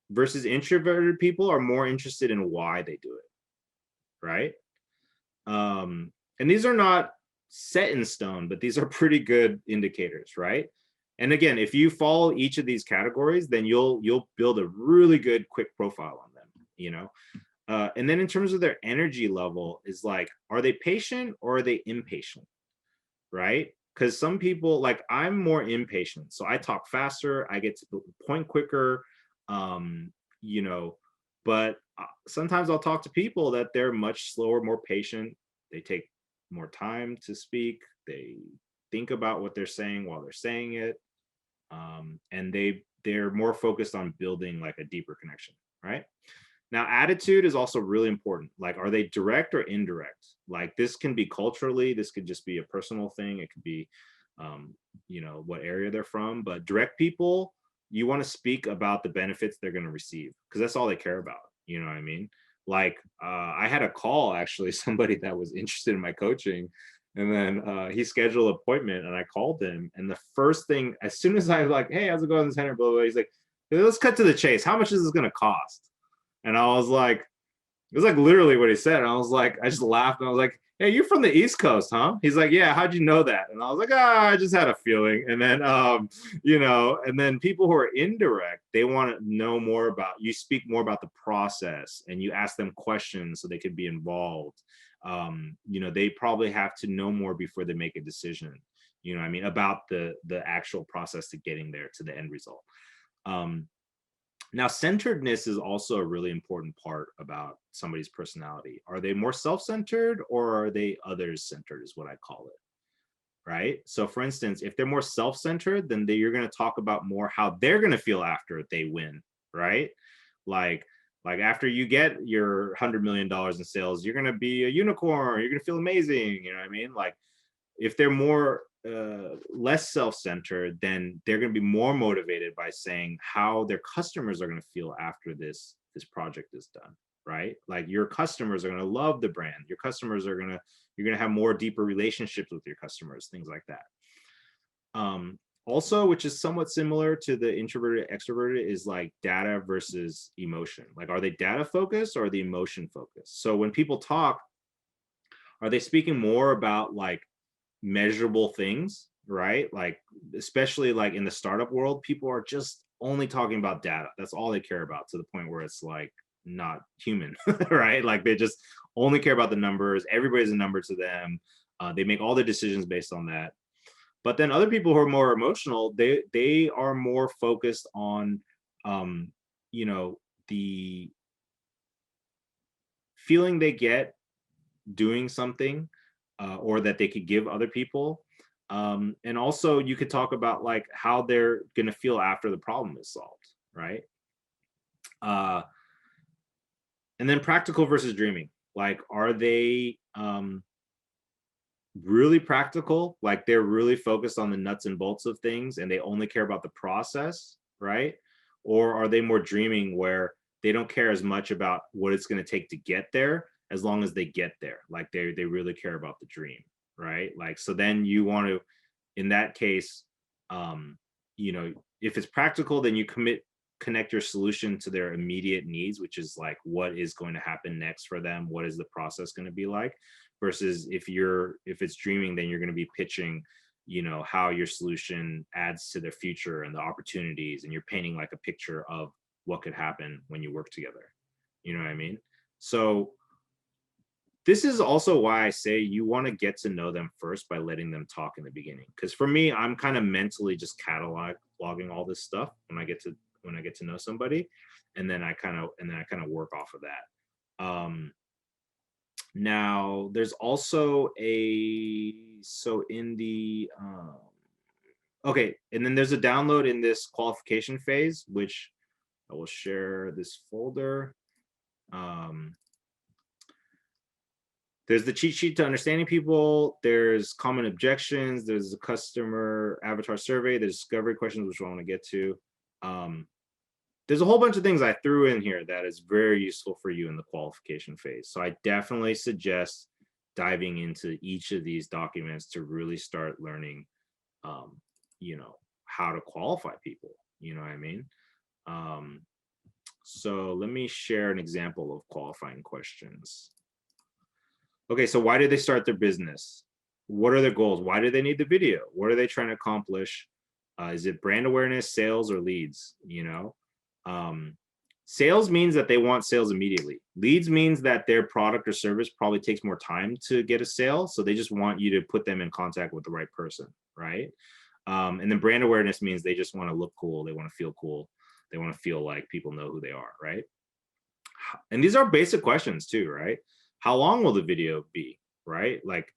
versus introverted people are more interested in why they do it, right? And these are not set in stone, but these are pretty good indicators, right? And again, if you follow each of these categories, then you'll build a really good quick profile on them, you know. And then in terms of their energy level, is like, are they patient or are they impatient, right? Because some people, like, I'm more impatient, so I talk faster, I get to the point quicker, you know. But sometimes I'll talk to people that they're much slower, more patient. They take more time to speak. They think about what they're saying while they're saying it, and they're more focused on building like a deeper connection, right? Now, attitude is also really important. Like, are they direct or indirect? Like, this can be culturally, this could just be a personal thing. It could be, you know, what area they're from. But direct people, you want to speak about the benefits they're going to receive, because that's all they care about. You know what I mean? Like, I had a call, actually, somebody that was interested in my coaching. And then he scheduled an appointment and I called him. And the first thing, as soon as I was like, hey, how's it going, Henry? Blah, blah, blah, he's like, hey, let's cut to the chase. How much is this going to cost? And I was like, it was like literally what he said. And I was like, I just laughed and I was like, hey, you're from the East Coast, huh? He's like, yeah, how'd you know that? And I was like, I just had a feeling. And then, you know, and then people who are indirect, they want to know more about, you speak more about the process and you ask them questions so they could be involved. You know, they probably have to know more before they make a decision, you know what I mean, about the actual process to getting there to the end result. Now, centeredness is also a really important part about somebody's personality. Are they more self-centered or are they others-centered is what I call it, right? So for instance, if they're more self-centered, then you're going to talk about more how they're going to feel after they win, right? Like after you get your $100 million in sales, you're going to be a unicorn, you're going to feel amazing, you know what I mean? Like, if they're more less self-centered, then they're going to be more motivated by saying how their customers are going to feel after this project is done, right? Like, your customers are going to love the brand, your customers are going to, you're going to have more deeper relationships with your customers, things like that. Also, which is somewhat similar to the introverted extroverted, is like data versus emotion. Like, are they data focused or are they emotion focused? So when people talk, are they speaking more about like measurable things, right? Like, especially like in the startup world, people are just only talking about data. That's all they care about, to the point where it's like not human, right? Like they just only care about the numbers. Everybody's a number to them. They make all their decisions based on that. But then other people who are more emotional, they are more focused on, you know, the feeling they get doing something, or that they could give other people. And also you could talk about like how they're going to feel after the problem is solved, right? Uh, and then practical versus dreaming. Like, are they really practical? Like they're really focused on the nuts and bolts of things and they only care about the process, right? Or are they more dreaming, where they don't care as much about what it's going to take to get there, as long as they get there? Like they really care about the dream, right? Like, so then you want to, in that case, you know, if it's practical, then you connect your solution to their immediate needs, which is like what is going to happen next for them, what is the process going to be like. Versus if it's dreaming, then you're going to be pitching, you know, how your solution adds to their future and the opportunities, and you're painting like a picture of what could happen when you work together. You know what I mean? So this is also why I say you want to get to know them first by letting them talk in the beginning. Because for me, I'm kind of mentally just cataloging all this stuff when I get to know somebody, and then I kind of work off of that. Now there's also okay, and then there's a download in this qualification phase, which I will share this folder. There's the cheat sheet to understanding people. There's common objections. There's a customer avatar survey. There's discovery questions, which I want to get to. There's a whole bunch of things I threw in here that is very useful for you in the qualification phase. So I definitely suggest diving into each of these documents to really start learning, you know, how to qualify people. You know what I mean? So let me share an example of qualifying questions. Okay, so why did they start their business? What are their goals? Why do they need the video? What are they trying to accomplish? Is it brand awareness, sales, or leads? You know, sales means that they want sales immediately. Leads means that their product or service probably takes more time to get a sale, so they just want you to put them in contact with the right person, right? And then brand awareness means they just want to look cool. They want to feel cool. They want to feel like people know who they are, right? And these are basic questions too, right? How long will the video be, right? Like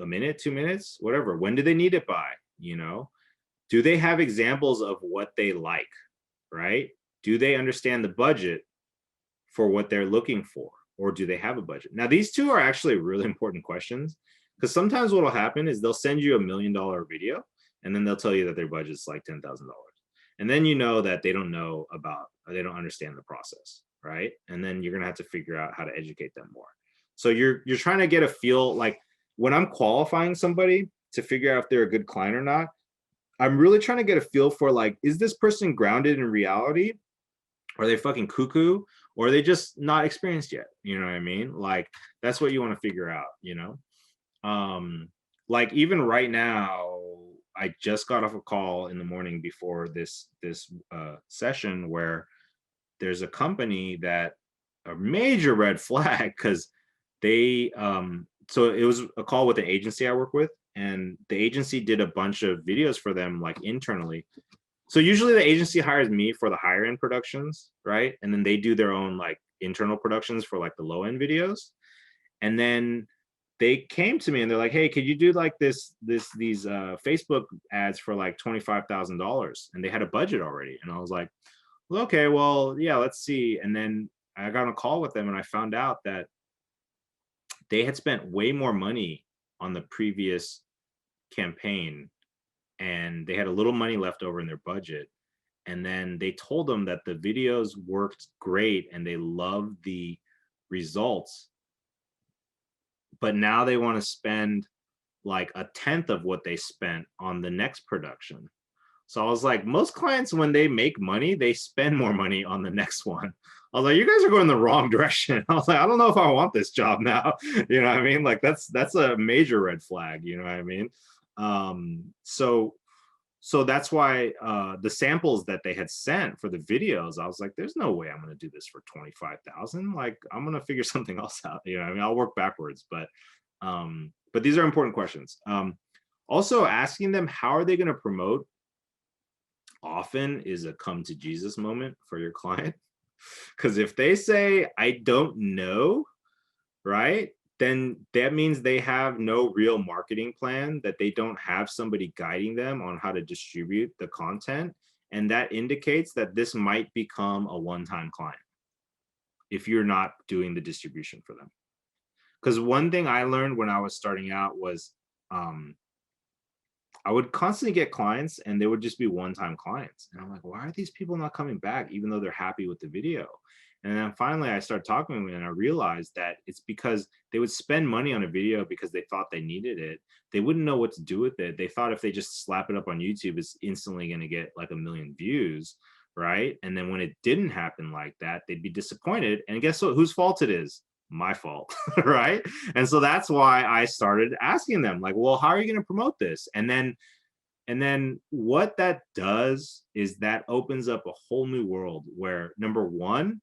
a minute, 2 minutes, whatever. When do they need it by? You know, do they have examples of what they like, right? Do they understand the budget for what they're looking for, or do they have a budget? Now, these two are actually really important questions, because sometimes what will happen is they'll send you $1 million video and then they'll tell you that their budget's like $10,000. And then you know that they don't understand the process, right? And then you're gonna have to figure out how to educate them more. So you're trying to get a feel, like when I'm qualifying somebody to figure out if they're a good client or not, I'm really trying to get a feel for, like, is this person grounded in reality? Are they fucking cuckoo? Or are they just not experienced yet? You know what I mean? Like, that's what you want to figure out, you know? Like even right now, I just got off a call in the morning before this session, where there's a company that, a major red flag, because they so it was a call with an agency I work with, and the agency did a bunch of videos for them, like internally. So usually the agency hires me for the higher end productions, right? And then they do their own like internal productions for like the low end videos. And then they came to me and they're like, hey, could you do like these Facebook ads for like $25,000? And they had a budget already. And I was like, well, okay, well, yeah, let's see. And then I got on a call with them and I found out that they had spent way more money on the previous campaign, and they had a little money left over in their budget. And then they told them that the videos worked great and they loved the results, but now they want to spend like 1/10 of what they spent on the next production. So I was like, most clients, when they make money, they spend more money on the next one. I was like, you guys are going the wrong direction. I was like, I don't know if I want this job now. You know what I mean? Like that's a major red flag. You know what I mean? So that's why the samples that they had sent for the videos, I was like, there's no way I'm going to do this for 25,000. Like I'm going to figure something else out. You know what I mean? I'll work backwards, but these are important questions. Also asking them, how are they going to promote, often is a come to Jesus moment for your client. Because if they say, I don't know, right, then that means they have no real marketing plan, that they don't have somebody guiding them on how to distribute the content. And that indicates that this might become a one-time client if you're not doing the distribution for them. Because one thing I learned when I was starting out was I would constantly get clients and they would just be one-time clients. And I'm like, why are these people not coming back even though they're happy with the video? And then finally I started talking to them and I realized that it's because they would spend money on a video because they thought they needed it. They wouldn't know what to do with it. They thought if they just slap it up on YouTube, it's instantly going to get like 1 million views, right? And then when it didn't happen like that, they'd be disappointed. And guess what? Whose fault it is? My fault, right? And so that's why I started asking them, like, well, how are you going to promote this? And then what that does is that opens up a whole new world where, number one,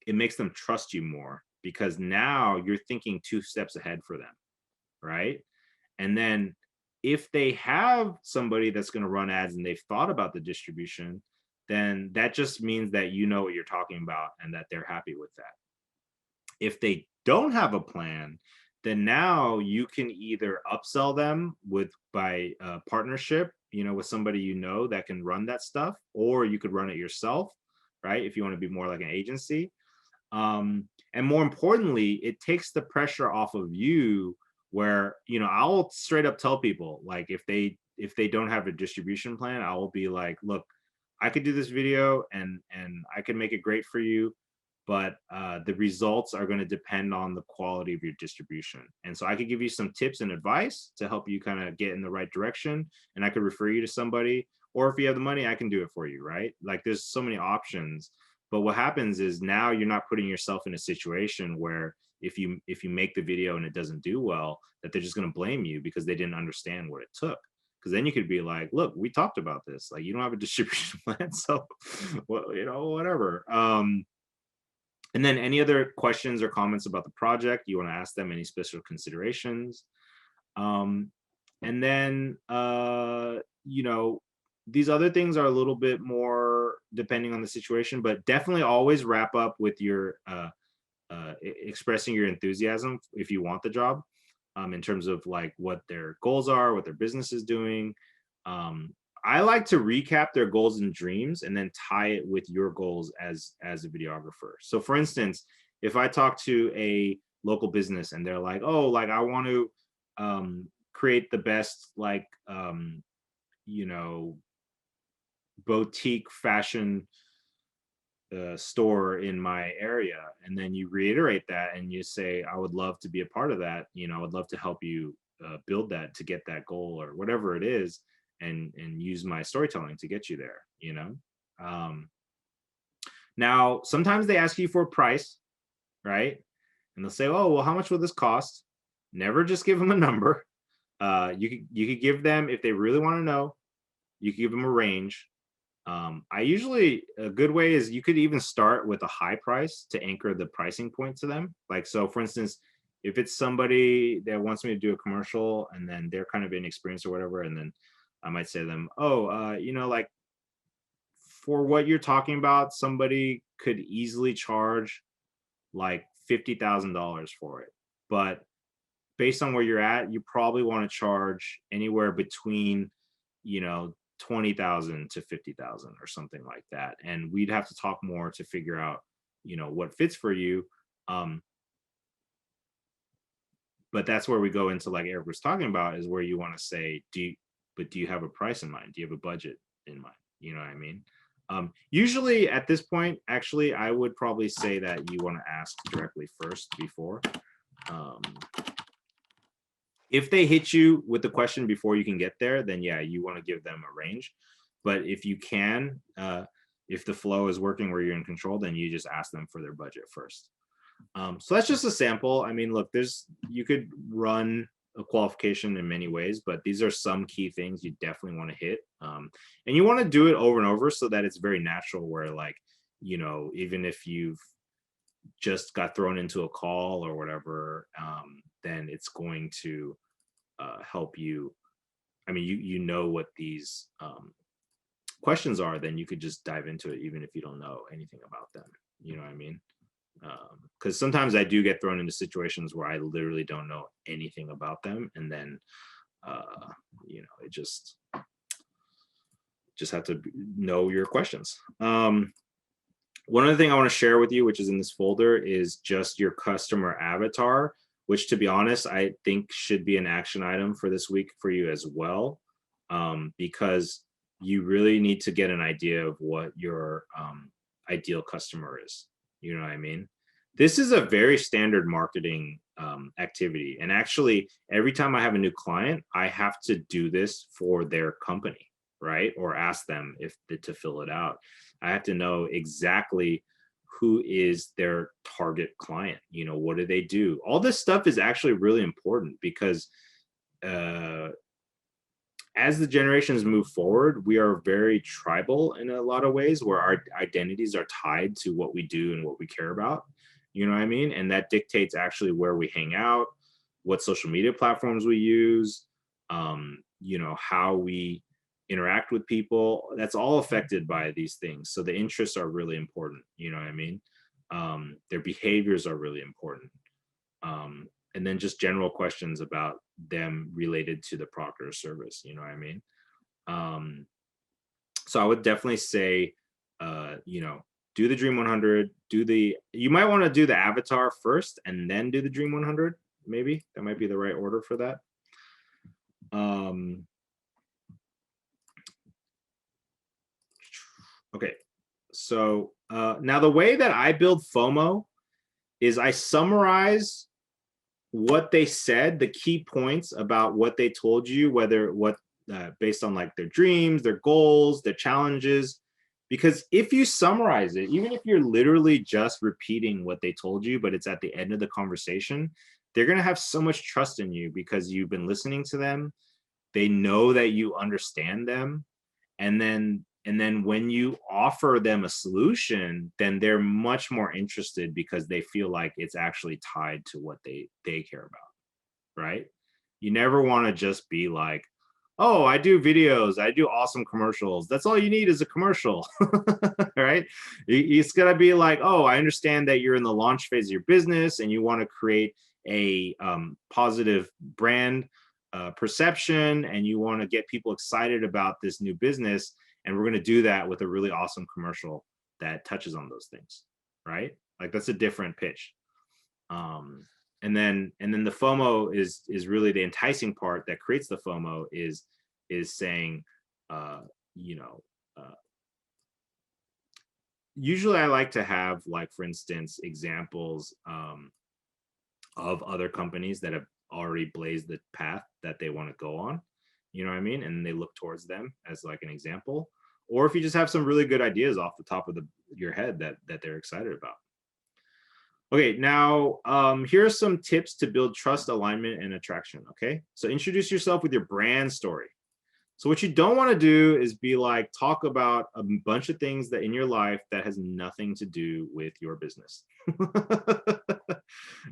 it makes them trust you more because now you're thinking 2 steps ahead for them, right? And then if they have somebody that's going to run ads and they've thought about the distribution, then that just means that you know what you're talking about and that they're happy with that. If they don't have a plan, then now you can either upsell them by partnership, with somebody that can run that stuff, or you could run it yourself, right? If you want to be more like an agency. And more importantly, it takes the pressure off of you where, I'll straight up tell people, like, if they don't have a distribution plan, I will be like, look, I could do this video and I can make it great for you, but the results are going to depend on the quality of your distribution. And so I could give you some tips and advice to help you kind of get in the right direction, and I could refer you to somebody, or if you have the money, I can do it for you, right? Like there's so many options. But what happens is now you're not putting yourself in a situation where if you make the video and it doesn't do well, that they're just going to blame you because they didn't understand what it took. Because then you could be like, look, we talked about this, like you don't have a distribution plan, so well, whatever. And then any other questions or comments about the project, you want to ask them, any special considerations. And then, these other things are a little bit more depending on the situation, but definitely always wrap up with your expressing your enthusiasm if you want the job, in terms of like what their goals are, what their business is doing. I like to recap their goals and dreams and then tie it with your goals as a videographer. So for instance, if I talk to a local business and they're like, oh, like I want to create the best, like, boutique fashion store in my area. And then you reiterate that and you say, I would love to be a part of that. I would love to help you build that to get that goal or whatever it is. And use my storytelling to get you there, Now, sometimes they ask you for a price, right? And they'll say, oh, well, how much will this cost? Never just give them a number. You could give them, if they really want to know, you could give them a range. A good way is you could even start with a high price to anchor the pricing point to them. Like, so for instance, if it's somebody that wants me to do a commercial and then they're kind of inexperienced or whatever, and then I might say to them, oh, like for what you're talking about, somebody could easily charge like $50,000 for it. But based on where you're at, you probably want to charge anywhere between, 20,000 to 50,000 or something like that. And we'd have to talk more to figure out, what fits for you. But that's where we go into, like Eric was talking about, is where you want to say, do you have a price in mind? Do you have a budget in mind? You know what I mean? Usually at this point, actually, I would probably say that you want to ask directly first before. If they hit you with the question before you can get there, then yeah, you want to give them a range. But if you can, if the flow is working where you're in control, then you just ask them for their budget first. So that's just a sample. I mean, look, you could run a qualification in many ways, but these are some key things you definitely want to hit. And you want to do it over and over so that it's very natural where, like, you know, even if you've just got thrown into a call or whatever, then it's going to help you. I mean, you know what these questions are, then you could just dive into it even if you don't know anything about them. You know what I mean? Because sometimes I do get thrown into situations where I literally don't know anything about them, and then you know, it just have to know your questions. One other thing I want to share with you, which is in this folder, is just your customer avatar, which, to be honest, I think should be an action item for this week for you as well, because you really need to get an idea of what your ideal customer is. You know what I mean? This is a very standard marketing activity. And actually, every time I have a new client, I have to do this for their company, right? Or ask them to fill it out. I have to know exactly who is their target client. You know, what do they do? All this stuff is actually really important because as the generations move forward, we are very tribal in a lot of ways, where our identities are tied to what we do and what we care about. You know what I mean? And that dictates actually where we hang out, what social media platforms we use, you know, how we interact with people. That's all affected by these things. So the interests are really important. You know what I mean? Their behaviors are really important. And then just general questions about them related to the product or service. You know what I mean? So I would definitely say, you know, do the Dream 100, you might want to do the avatar first and then do the Dream 100. Maybe that might be the right order for that. Okay. So now the way that I build FOMO is I summarize what they said, the key points about what they told you, based on like their dreams, their goals, their challenges. Because if you summarize it, even if you're literally just repeating what they told you, but it's at the end of the conversation, they're going to have so much trust in you because you've been listening to them. They know that you understand them. And then when you offer them a solution, then they're much more interested because they feel like it's actually tied to what they care about, right? You never want to just be like, oh, I do videos, I do awesome commercials. That's all you need is a commercial, right? It's got to be like, oh, I understand that you're in the launch phase of your business and you want to create a positive brand perception, and you want to get people excited about this new business. And we're going to do that with a really awesome commercial that touches on those things, right? Like that's a different pitch. And then the FOMO is really the enticing part that creates the FOMO is saying, you know, usually I like to have, like, for instance, examples of other companies that have already blazed the path that they want to go on. You know what I mean? And they look towards them as like an example. Or if you just have some really good ideas off the top of your head that they're excited about. Okay, now here are some tips to build trust, alignment, and attraction. Okay, so introduce yourself with your brand story. So what you don't want to do is be like, talk about a bunch of things that in your life that has nothing to do with your business,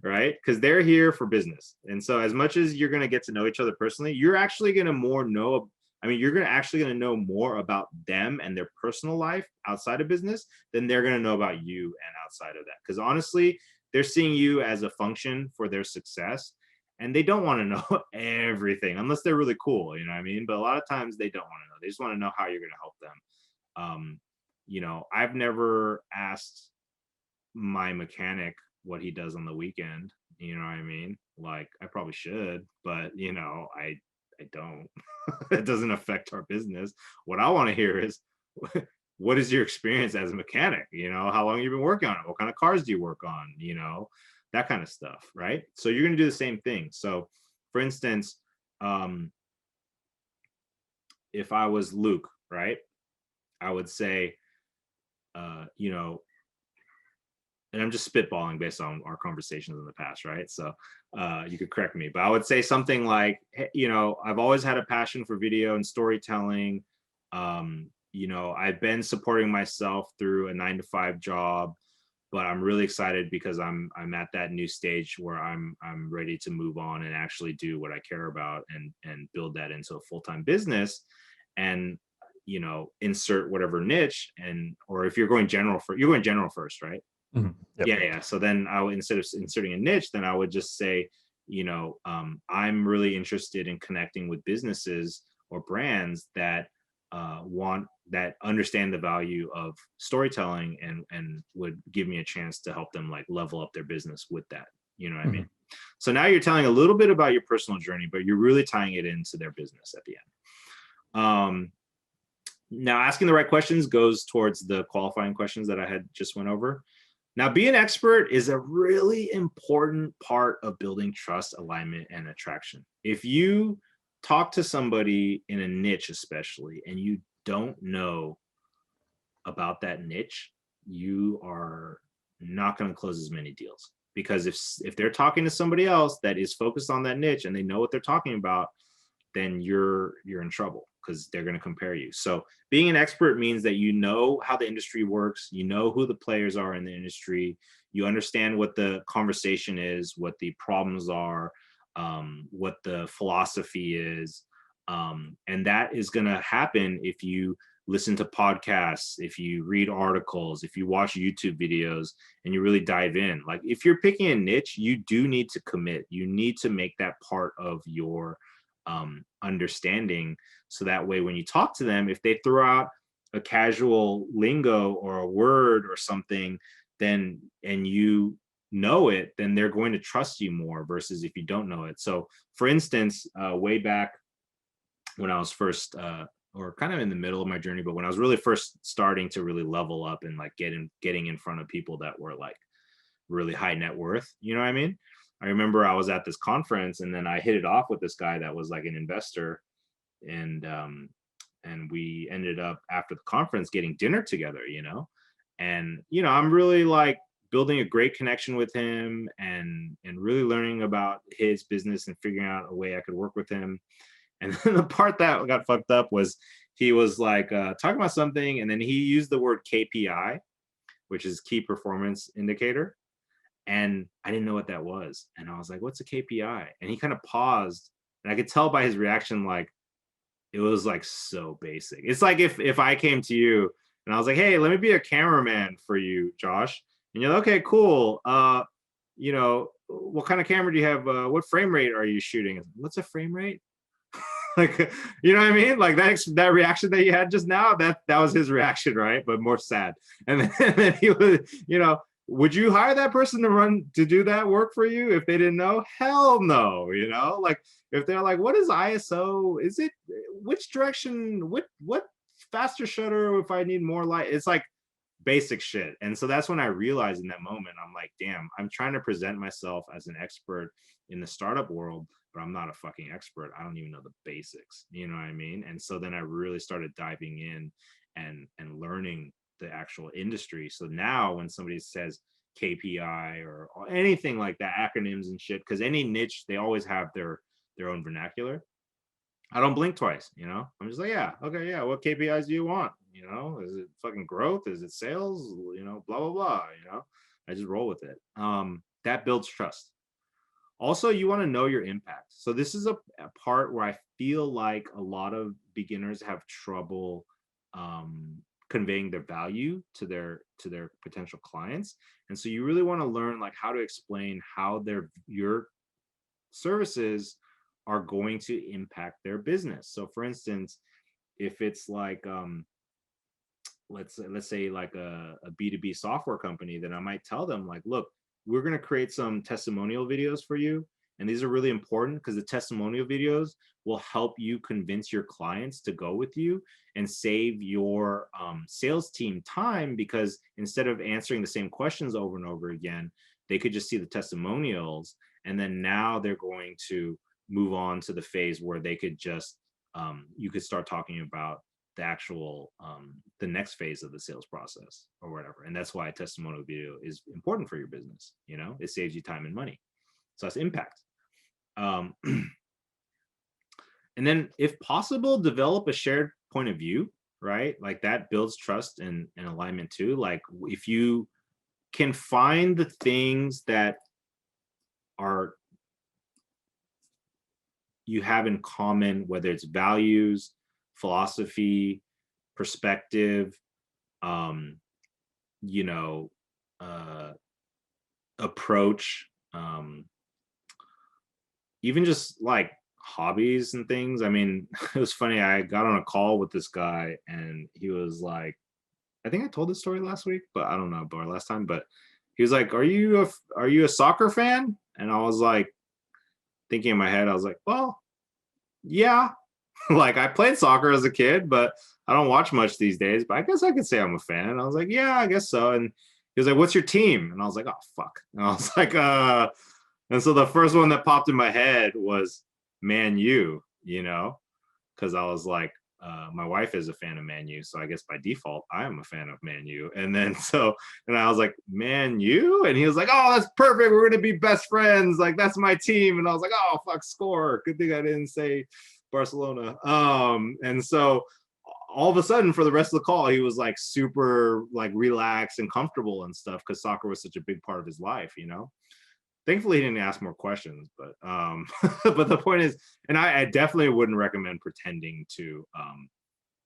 right? Because they're here for business. And so as much as you're going to get to know each other personally, you're actually going to actually going to know more about them and their personal life outside of business than they're going to know about you and outside of that. Because honestly, they're seeing you as a function for their success. And they don't want to know everything unless they're really cool, you know what I mean? But a lot of times they don't want to know. They just want to know how you're going to help them. You know, I've never asked my mechanic what he does on the weekend. You know what I mean? Like, I probably should, but you know, I don't. It doesn't affect our business. What I want to hear is, what is your experience as a mechanic? You know, how long have you been working on it? What kind of cars do you work on? You know, that kind of stuff, right? So you're going to do the same thing. So for instance, if I was Luke, right, I would say, you know, and I'm just spitballing based on our conversations in the past, right? So you could correct me, but I would say something like, hey, you know, I've always had a passion for video and storytelling. You know, I've been supporting myself through a 9-to-5 job, but I'm really excited because I'm at that new stage where I'm ready to move on and actually do what I care about and build that into a full-time business. And you know, insert whatever niche, and or if you're going general you're going general first, right? Mhm. Yep. Yeah. So then I would, instead of inserting a niche, then I would just say, you know, I'm really interested in connecting with businesses or brands that that understand the value of storytelling and would give me a chance to help them like level up their business with that. You know what I mean? So now you're telling a little bit about your personal journey, but you're really tying it into their business at the end. Now asking the right questions goes towards the qualifying questions that I had just went over. Now, being an expert is a really important part of building trust, alignment, and attraction. If you talk to somebody in a niche, especially, and you don't know about that niche, you are not going to close as many deals. Because if they're talking to somebody else that is focused on that niche and they know what they're talking about, then you're in trouble because they're going to compare you. So being an expert means that you know how the industry works, you know who the players are in the industry, you understand what the conversation is, what the problems are, what the philosophy is. And that is going to happen if you listen to podcasts, if you read articles, if you watch YouTube videos and you really dive in. Like if you're picking a niche, you do need to commit. You need to make that part of your understanding, so that way when you talk to them, if they throw out a casual lingo or a word or something, then and you know it, then they're going to trust you more versus if you don't know it. So for instance, way back when I was first or kind of in the middle of my journey, but when I was really first starting to really level up and like getting in front of people that were like really high net worth, you know what I mean? I remember I was at this conference and then I hit it off with this guy that was like an investor, and we ended up after the conference getting dinner together, you know, and you know I'm really like building a great connection with him and really learning about his business and figuring out a way I could work with him. And then the part that got fucked up was he was like talking about something and then he used the word KPI, which is key performance indicator. And I didn't know what that was. And I was like, what's a KPI? And he kind of paused. And I could tell by his reaction, like, it was like so basic. It's like if I came to you and I was like, hey, let me be a cameraman for you, Josh. And you're like, okay, cool. You know, what kind of camera do you have? What frame rate are you shooting? What's a frame rate? Like, you know what I mean? Like that reaction that you had just now, that was his reaction, right? But more sad. And then he was, you know, would you hire that person to do that work for you if they didn't know? Hell no, you know, like if they're like, what is ISO? Is it which direction? What faster shutter if I need more light? It's like basic shit. And so that's when I realized in that moment, I'm like, damn, I'm trying to present myself as an expert in the startup world, but I'm not a fucking expert. I don't even know the basics. You know what I mean? And so then I really started diving in and learning the actual industry. So now when somebody says KPI or anything like that, acronyms and shit, because any niche, they always have their own vernacular. I don't blink twice, you know? I'm just like, yeah, okay, yeah, what KPIs do you want? You know, is it fucking growth? Is it sales? You know, blah, blah, blah, you know? I just roll with it. That builds trust. Also, you want to know your impact. So this is a part where I feel like a lot of beginners have trouble conveying their value to their potential clients. And so you really want to learn like how to explain how your services are going to impact their business. So for instance, if it's like let's say like a B2B software company, then I might tell them like, look, we're going to create some testimonial videos for you. And these are really important because the testimonial videos will help you convince your clients to go with you and save your sales team time, because instead of answering the same questions over and over again, they could just see the testimonials. And then now they're going to move on to the phase where they could just, you could start talking about the actual, the next phase of the sales process or whatever. And that's why a testimonial video is important for your business. You know, it saves you time and money. So that's impact. And then if possible, develop a shared point of view, right? Like that builds trust and alignment too. Like if you can find the things that are you have in common, whether it's values, philosophy, perspective, you know, approach, even just like hobbies and things. I mean, it was funny. I got on a call with this guy and he was like, I think I told this story last week, but I don't know, or last time, but he was like, are you a soccer fan? And I was like, thinking in my head, I was like, well, yeah. Like I played soccer as a kid, but I don't watch much these days, but I guess I could say I'm a fan. And I was like, yeah, I guess so. And he was like, what's your team? And I was like, oh, fuck. And I was like, and so the first one that popped in my head was Man U, you know, because I was like, my wife is a fan of Man U, so I guess by default I am a fan of Man U. And then and I was like, Man U, and he was like, oh, that's perfect. We're gonna be best friends. Like that's my team. And I was like, oh fuck, score. Good thing I didn't say Barcelona. And so all of a sudden for the rest of the call, he was like super like relaxed and comfortable and stuff because soccer was such a big part of his life, you know. Thankfully, he didn't ask more questions, but but the point is, and I definitely wouldn't recommend pretending to,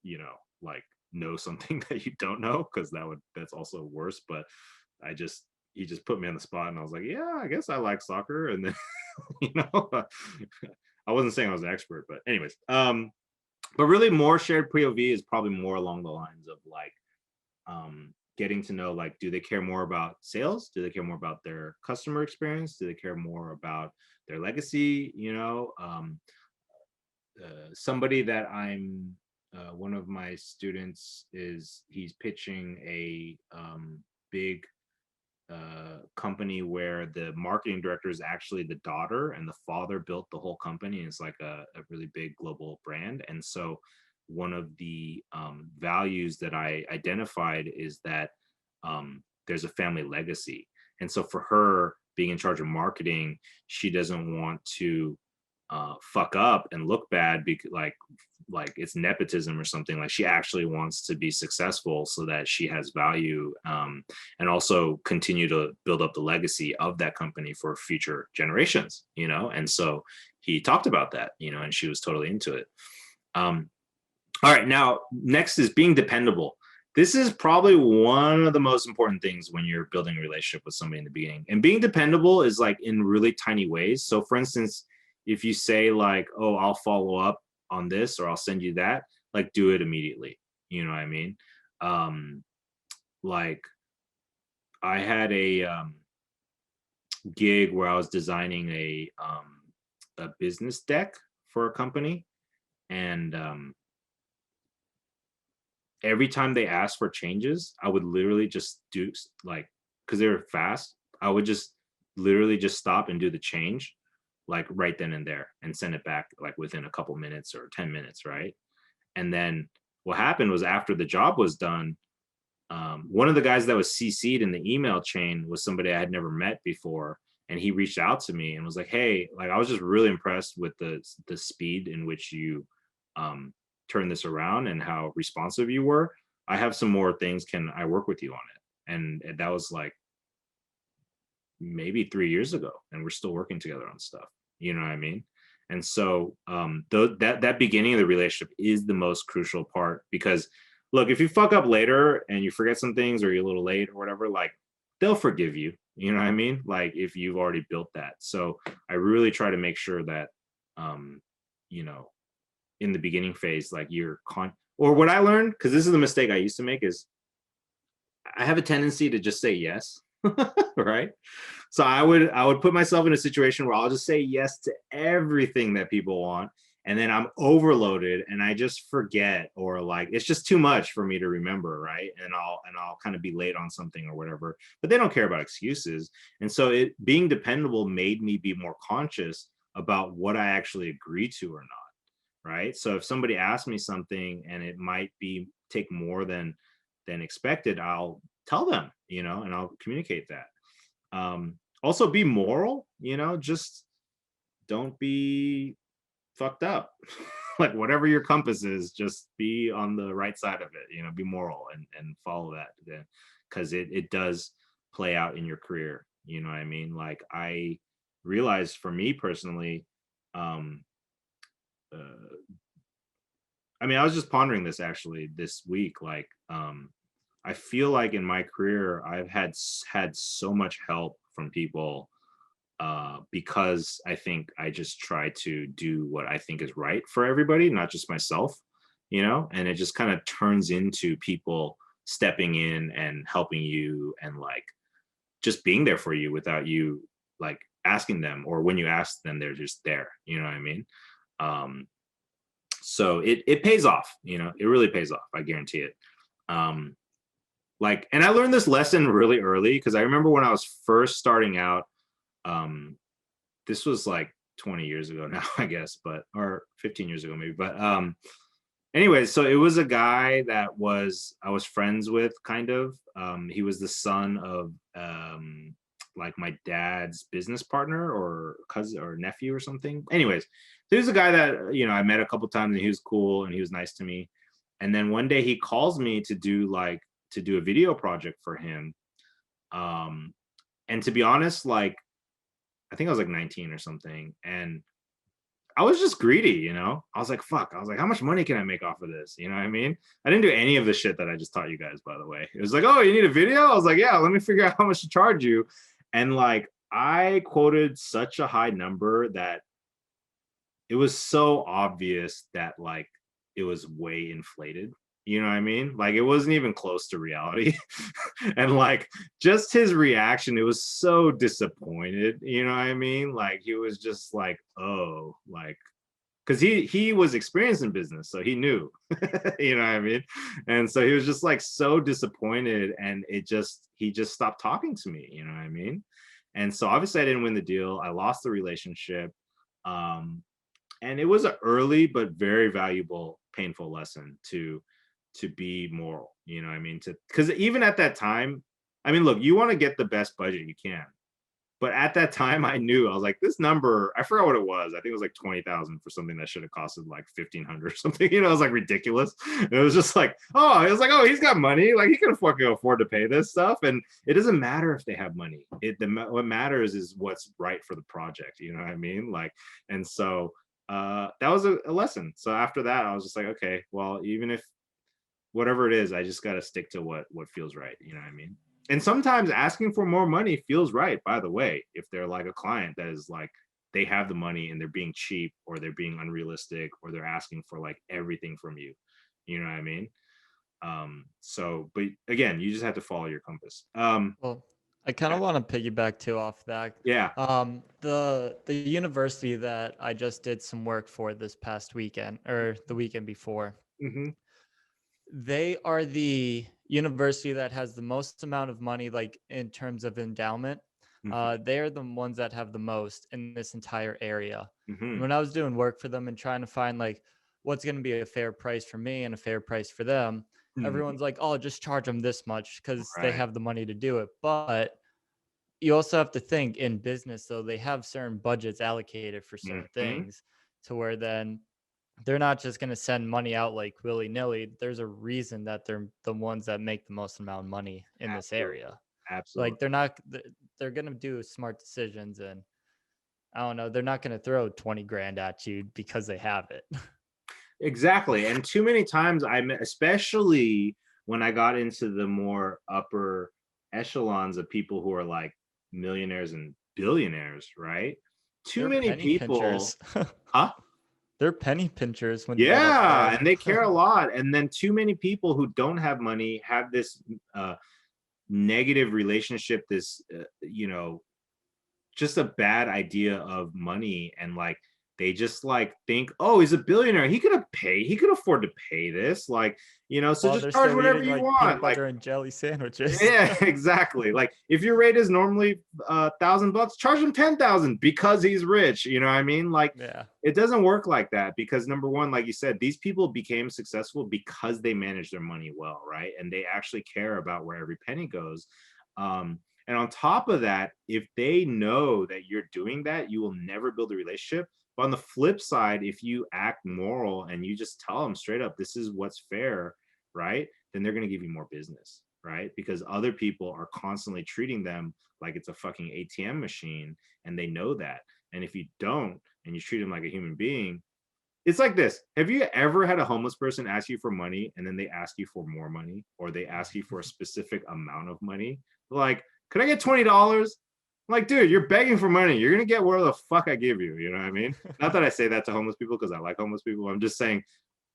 you know, like know something that you don't know, because that's also worse. But he just put me on the spot, and I was like, yeah, I guess I like soccer, and then you know, I wasn't saying I was an expert, but anyways, but really, more shared POV is probably more along the lines of like, getting to know, like, do they care more about sales? Do they care more about their customer experience? Do they care more about their legacy? You know, somebody that one of my students he's pitching a big company where the marketing director is actually the daughter and the father built the whole company. And it's like a really big global brand. And so one of the values that I identified is that there's a family legacy. And so for her being in charge of marketing, she doesn't want to fuck up and look bad because like it's nepotism or something. Like she actually wants to be successful so that she has value, and also continue to build up the legacy of that company for future generations, you know. And so he talked about that, you know, and she was totally into it. All right, now next is being dependable. This is probably one of the most important things when you're building a relationship with somebody in the beginning. And being dependable is like in really tiny ways. So for instance, if you say like, oh, I'll follow up on this or I'll send you that, like do it immediately. You know what I mean? Like I had a gig where I was designing a business deck for a company. And every time they asked for changes, I would literally just do like, because they were fast, I would just literally just stop and do the change like right then and there and send it back like within a couple minutes or 10 minutes, right? And then what happened was after the job was done, one of the guys that was CC'd in the email chain was somebody I had never met before. And he reached out to me and was like, hey, like I was just really impressed with the speed in which you turn this around and how responsive you were. I have some more things. Can I work with you on it? And that was like maybe 3 years ago, and we're still working together on stuff. You know what I mean? And so that beginning of the relationship is the most crucial part, because look, if you fuck up later and you forget some things or you're a little late or whatever, like they'll forgive you. You know what I mean? Like if you've already built that. So I really try to make sure that, you know, in the beginning phase, like or what I learned, because this is the mistake I used to make, is I have a tendency to just say yes. Right? So I would put myself in a situation where I'll just say yes to everything that people want, and then I'm overloaded and I just forget, or like it's just too much for me to remember, right? And I'll kind of be late on something or whatever. But they don't care about excuses. And so being dependable made me be more conscious about what I actually agree to or not, right? So if somebody asks me something and it might be take more than expected, I'll tell them, you know, and I'll communicate that. Also be moral, you know, just don't be fucked up. Like whatever your compass is, just be on the right side of it, you know, be moral and follow that then, because it does play out in your career, you know what I mean? Like I realized for me personally, um uh, I mean, I was just pondering this actually this week, like I feel like in my career I've had so much help from people, because I think I just try to do what I think is right for everybody, not just myself, you know, and it just kind of turns into people stepping in and helping you and like just being there for you without you like asking them, or when you ask them, they're just there, you know what I mean? Um, so it pays off, you know, it really pays off, I guarantee it. Um, like, and I learned this lesson really early because I remember when I was first starting out, um, this was like 20 years ago now, I guess, but or 15 years ago maybe. But anyway, so it was a guy that I was friends with kind of. He was the son of like my dad's business partner or cousin or nephew or something. Anyways, so he was a guy that, you know, I met a couple times and he was cool and he was nice to me. And then one day he calls me to do a video project for him. Um, and to be honest, like I think I was like 19 or something. And I was just greedy, you know? I was like, fuck. I was like, how much money can I make off of this? You know what I mean? I didn't do any of the shit that I just taught you guys, by the way. It was like, oh, you need a video? I was like, yeah, let me figure out how much to charge you. And like, I quoted such a high number that it was so obvious that like it was way inflated. You know what I mean? Like it wasn't even close to reality. And like just his reaction, it was so disappointed. You know what I mean? Like he was just like, oh, like because he was experienced in business, so he knew. You know what I mean? And so he was just like so disappointed, and he just stopped talking to me. You know what I mean? And so obviously I didn't win the deal. I lost the relationship. Um, and it was an early but very valuable, painful lesson to be moral. You know what I mean? To because even at that time, I mean, look, you want to get the best budget you can. But at that time, I knew I was like, this number, I forgot what it was. I think it was like 20,000 for something that should have costed like 1,500 or something. You know, it was like ridiculous. And it was just like, oh, it was like, oh, he's got money. Like he can fucking afford to pay this stuff. And it doesn't matter if they have money. What matters is what's right for the project. You know what I mean? Like, and so that was a lesson. So after that, I was just like, okay, well, even if whatever it is, I just got to stick to what feels right. You know what I mean? And sometimes asking for more money feels right, by the way, if they're like a client that is like they have the money and they're being cheap or they're being unrealistic or they're asking for like everything from you. You know what I mean? So but again, you just have to follow your compass. Well, I kind of want to piggyback too off that. Yeah. The university that I just did some work for this past weekend or the weekend before, Mm-hmm. they are the university that has the most amount of money, like in terms of endowment. Mm-hmm. They are the ones that have the most in this entire area. And Mm-hmm. when I was doing work for them and trying to find like what's going to be a fair price for me and a fair price for them, Mm-hmm. everyone's like, oh, just charge them this much because they Right. have the money to do it. But you also have to think in business, though, they have certain budgets allocated for certain Mm-hmm. things to where then they're not just going to send money out like willy nilly. There's a reason that they're the ones that make the most amount of money in this Absolutely. area. Absolutely. Like they're going to do smart decisions. And I don't know, they're not going to throw 20 grand at you because they have it. Exactly. And too many times especially when I got into the more upper echelons of people who are like millionaires and billionaires, right? Too They're many penny people, pinchers. huh? They're penny pinchers when you get up Yeah, there. and they care a lot. And then too many people who don't have money have this negative relationship, this you know, just a bad idea of money, and like they just like think, oh, he's a billionaire, he could afford to pay this, like, you know, so While just they're charge still whatever eating you like want, peanut like, butter and jelly sandwiches. yeah, exactly. Like if your rate is normally $1,000, charge him 10,000 because he's rich. You know what I mean? Like Yeah. it doesn't work like that, because number one, like you said, these people became successful because they manage their money well, right? And they actually care about where every penny goes. And on top of that, if they know that you're doing that, you will never build a relationship. But on the flip side, if you act moral and you just tell them straight up, this is what's fair, right? Then they're going to give you more business, right? Because other people are constantly treating them like it's a fucking ATM machine, and they know that. And if you don't, and you treat them like a human being, it's like this. Have you ever had a homeless person ask you for money and then they ask you for more money, or they ask you for a specific amount of money? Like, could I get $20? Like, dude, you're begging for money. You're going to get whatever the fuck I give you. You know what I mean? Not that I say that to homeless people because I like homeless people. I'm just saying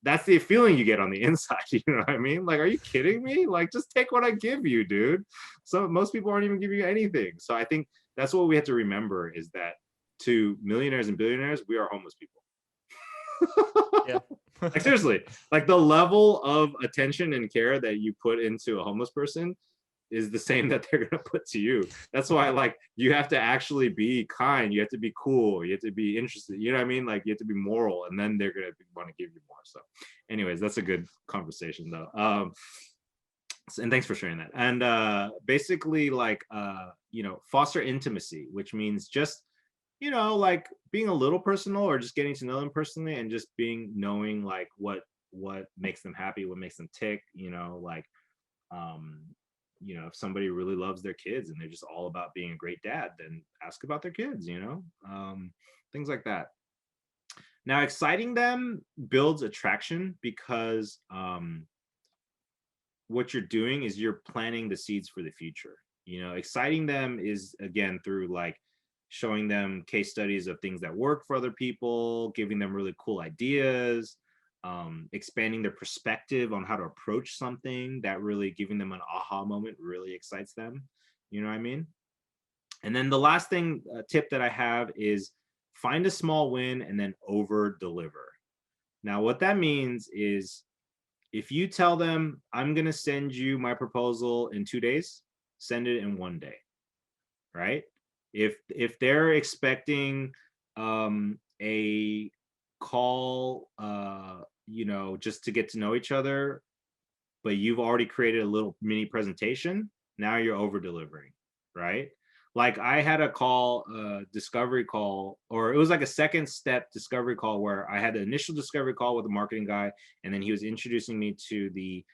that's the feeling you get on the inside. You know what I mean? Like, are you kidding me? Like, just take what I give you, dude. So most people aren't even giving you anything. So I think that's what we have to remember, is that to millionaires and billionaires, we are homeless people. Yeah. Like seriously, like the level of attention and care that you put into a homeless person is the same that they're gonna put to you. That's why, like, you have to actually be kind, you have to be cool, you have to be interested, you know what I mean? Like, you have to be moral, and then they're gonna want to give you more. So anyways, that's a good conversation though. And thanks for sharing that. And basically, like, you know, foster intimacy, which means just, you know, like being a little personal, or just getting to know them personally, and just knowing like what makes them happy, what makes them tick, you know, like, you know, if somebody really loves their kids and they're just all about being a great dad, then ask about their kids, you know, things like that. Now, exciting them builds attraction, because what you're doing is you're planting the seeds for the future. You know, exciting them is, again, through like showing them case studies of things that work for other people, giving them really cool ideas, expanding their perspective on how to approach something, that really giving them an aha moment really excites them. You know what I mean? And then the last thing, tip that I have is find a small win and then over deliver. Now, what that means is, if you tell them, I'm going to send you my proposal in 2 days, send it in 1 day, right? If they're expecting a call, you know, just to get to know each other, but you've already created a little mini presentation, now you're over delivering, right? Like I had a call, discovery call, or it was like a second step discovery call, where I had the initial discovery call with the marketing guy, and then he was introducing me to the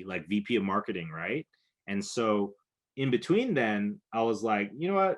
like VP of marketing, right? And so in between, then I was like, you know what,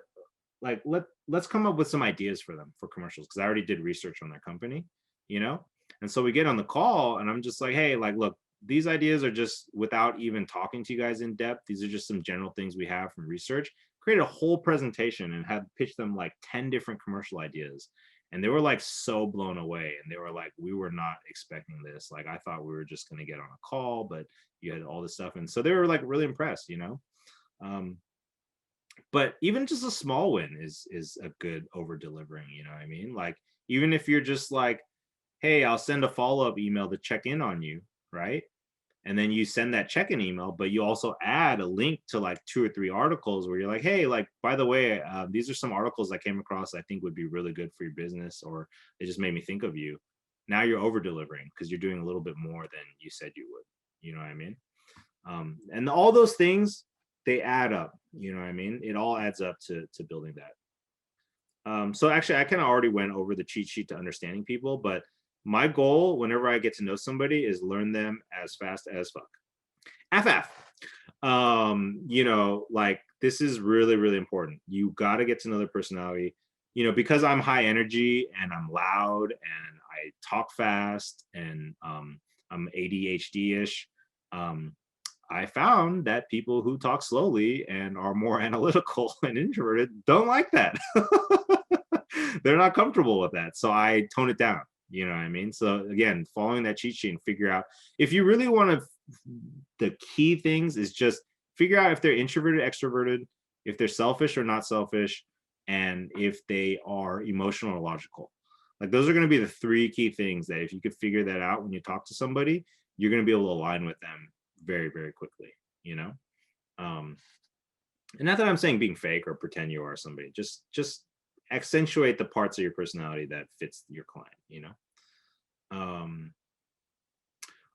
like let's come up with some ideas for them for commercials, because I already did research on their company, you know. And so we get on the call, and I'm just like, hey, like, look, these ideas are just, without even talking to you guys in depth, these are just some general things we have from research. Created a whole presentation and had pitched them like 10 different commercial ideas, and they were like so blown away, and they were like, we were not expecting this, like I thought we were just going to get on a call, but you had all this stuff. And so they were like really impressed, you know. But even just a small win is a good over delivering, you know what I mean? Like, even if you're just like, hey, I'll send a follow-up email to check in on you, right? And then you send that check-in email, but you also add a link to like 2 or 3 articles where you're like, hey, like, by the way, these are some articles I came across I think would be really good for your business, or it just made me think of you. Now you're over delivering, because you're doing a little bit more than you said you would, you know what I mean? And all those things, they add up, you know what I mean? It all adds up to building that. So actually, I kind of already went over the cheat sheet to understanding people, but my goal whenever I get to know somebody is learn them as fast as fuck. FF. You know, like, this is really, really important. You got to get to know their personality. You know, because I'm high energy and I'm loud and I talk fast and I'm ADHD-ish. I found that people who talk slowly and are more analytical and introverted don't like that. They're not comfortable with that. So I tone it down. You know what I mean? So again, following that cheat sheet and figure out, if you really want to, the key things is just figure out if they're introverted, extroverted, if they're selfish or not selfish, and if they are emotional or logical. Like those are going to be the 3 key things that if you could figure that out when you talk to somebody, you're going to be able to align with them very, very quickly, you know? And not that I'm saying being fake or pretend you are somebody, just accentuate the parts of your personality that fits your client, you know?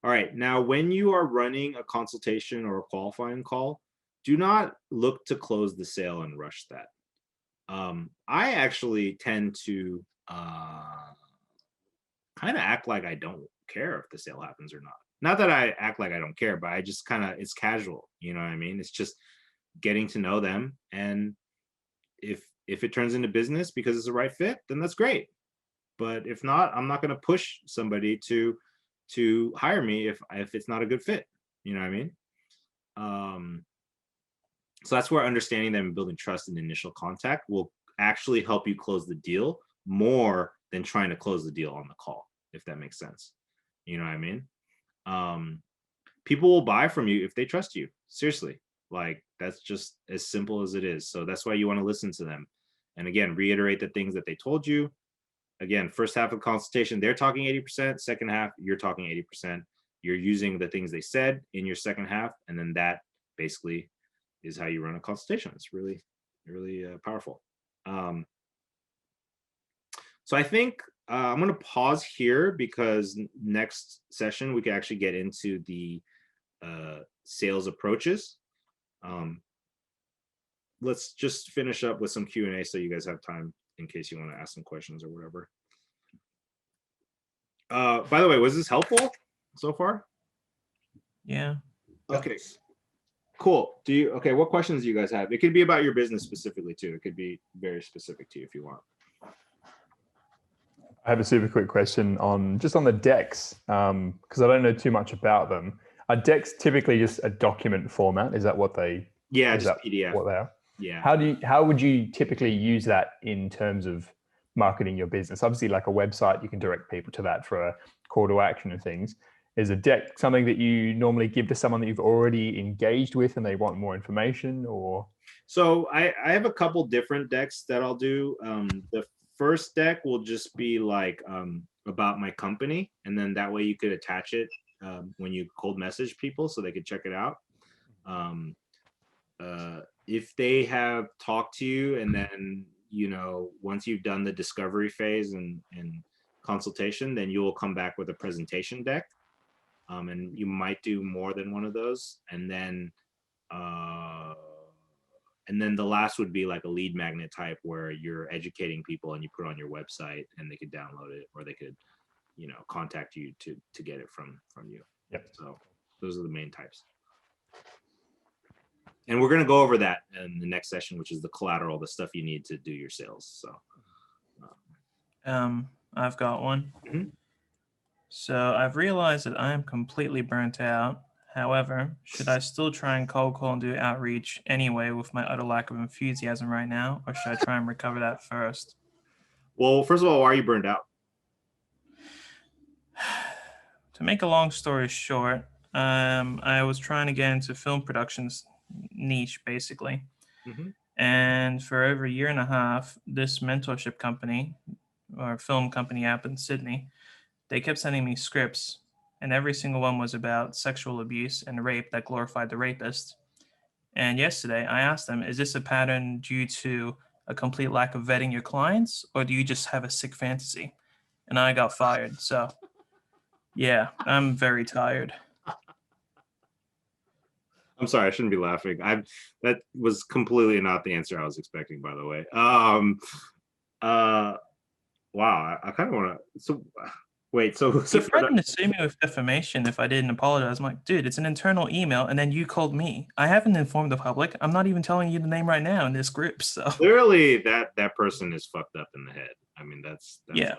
All right, now when you are running a consultation or a qualifying call, do not look to close the sale and rush that. I actually tend to kind of act like I don't care if the sale happens or not. Not that I act like I don't care, but I just kind of, it's casual, you know what I mean? It's just getting to know them, and if it turns into business because it's the right fit, then that's great. But if not, I'm not going to push somebody to hire me if it's not a good fit, you know what I mean? So that's where understanding them and building trust in initial contact will actually help you close the deal more than trying to close the deal on the call, if that makes sense. You know what I mean? People will buy from you if they trust you. Seriously, like that's just as simple as it is. So that's why you want to listen to them. And again, reiterate the things that they told you. Again, first half of consultation, they're talking 80%. Second half, you're talking 80%. You're using the things they said in your second half, and then that basically is how you run a consultation. It's really, really powerful. So I think I'm going to pause here because next session we can actually get into the sales approaches. Let's just finish up with some Q&A so you guys have time in case you want to ask some questions or whatever. By the way, was this helpful so far? Yeah. Okay. Cool. Okay, what questions do you guys have? It could be about your business specifically too. It could be very specific to you if you want. I have a super quick question on the decks, because I don't know too much about them. Are decks typically just a document format? Is that what they? Yeah, just PDF. What they are? Yeah. How would you typically use that in terms of marketing your business? Obviously, like a website, you can direct people to that for a call to action and things. Is a deck something that you normally give to someone that you've already engaged with and they want more information, or? So I have a couple different decks that I'll do. The first deck will just be like about my company, and then that way you could attach it when you cold message people so they could check it out. If they have talked to you and then, you know, once you've done the discovery phase and consultation, then you will come back with a presentation deck. And you might do more than one of those. And then the last would be like a lead magnet type where you're educating people and you put on your website and they could download it, or they could, you know, contact you to get it from you. Yep. So those are the main types. And we're going to go over that in the next session, which is the collateral, the stuff you need to do your sales. So I've got one. Mhm. So I've realized that I am completely burnt out. However, should I still try and cold call and do outreach anyway with my utter lack of enthusiasm right now, or should I try and recover that first? well, first of all, why are you burned out? To make a long story short, I was trying to get into film productions niche, basically. Mm-hmm. And for over a year and a half, this mentorship company or film company app in Sydney, they kept sending me scripts, and every single one was about sexual abuse and rape that glorified the rapist. And yesterday I asked them, is this a pattern due to a complete lack of vetting your clients, or do you just have a sick fantasy? And I got fired. So yeah, I'm very tired. I'm sorry, I shouldn't be laughing. That was completely not the answer I was expecting, by the way. Wow, I kind of want to. So, wait. So You threatened to sue me with defamation if I didn't apologize. I'm like, dude, it's an internal email, and then you called me. I haven't informed the public. I'm not even telling you the name right now in this group. So clearly, that person is fucked up in the head. I mean, that's yeah.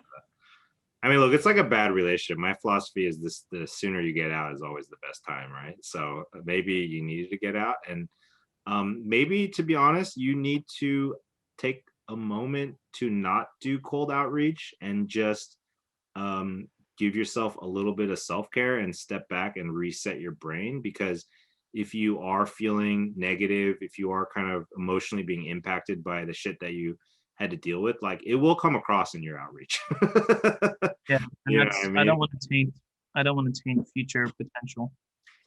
I mean, look, it's like a bad relationship. My philosophy is this: the sooner you get out is always the best time, right? So maybe you needed to get out, and maybe, to be honest, you need to take a moment to not do cold outreach and just give yourself a little bit of self-care and step back and reset your brain. Because if you are feeling negative, if you are kind of emotionally being impacted by the shit that you had to deal with, like it will come across in your outreach. Yeah, and You know that's what I I don't mean? want to taint. I don't want to taint future potential.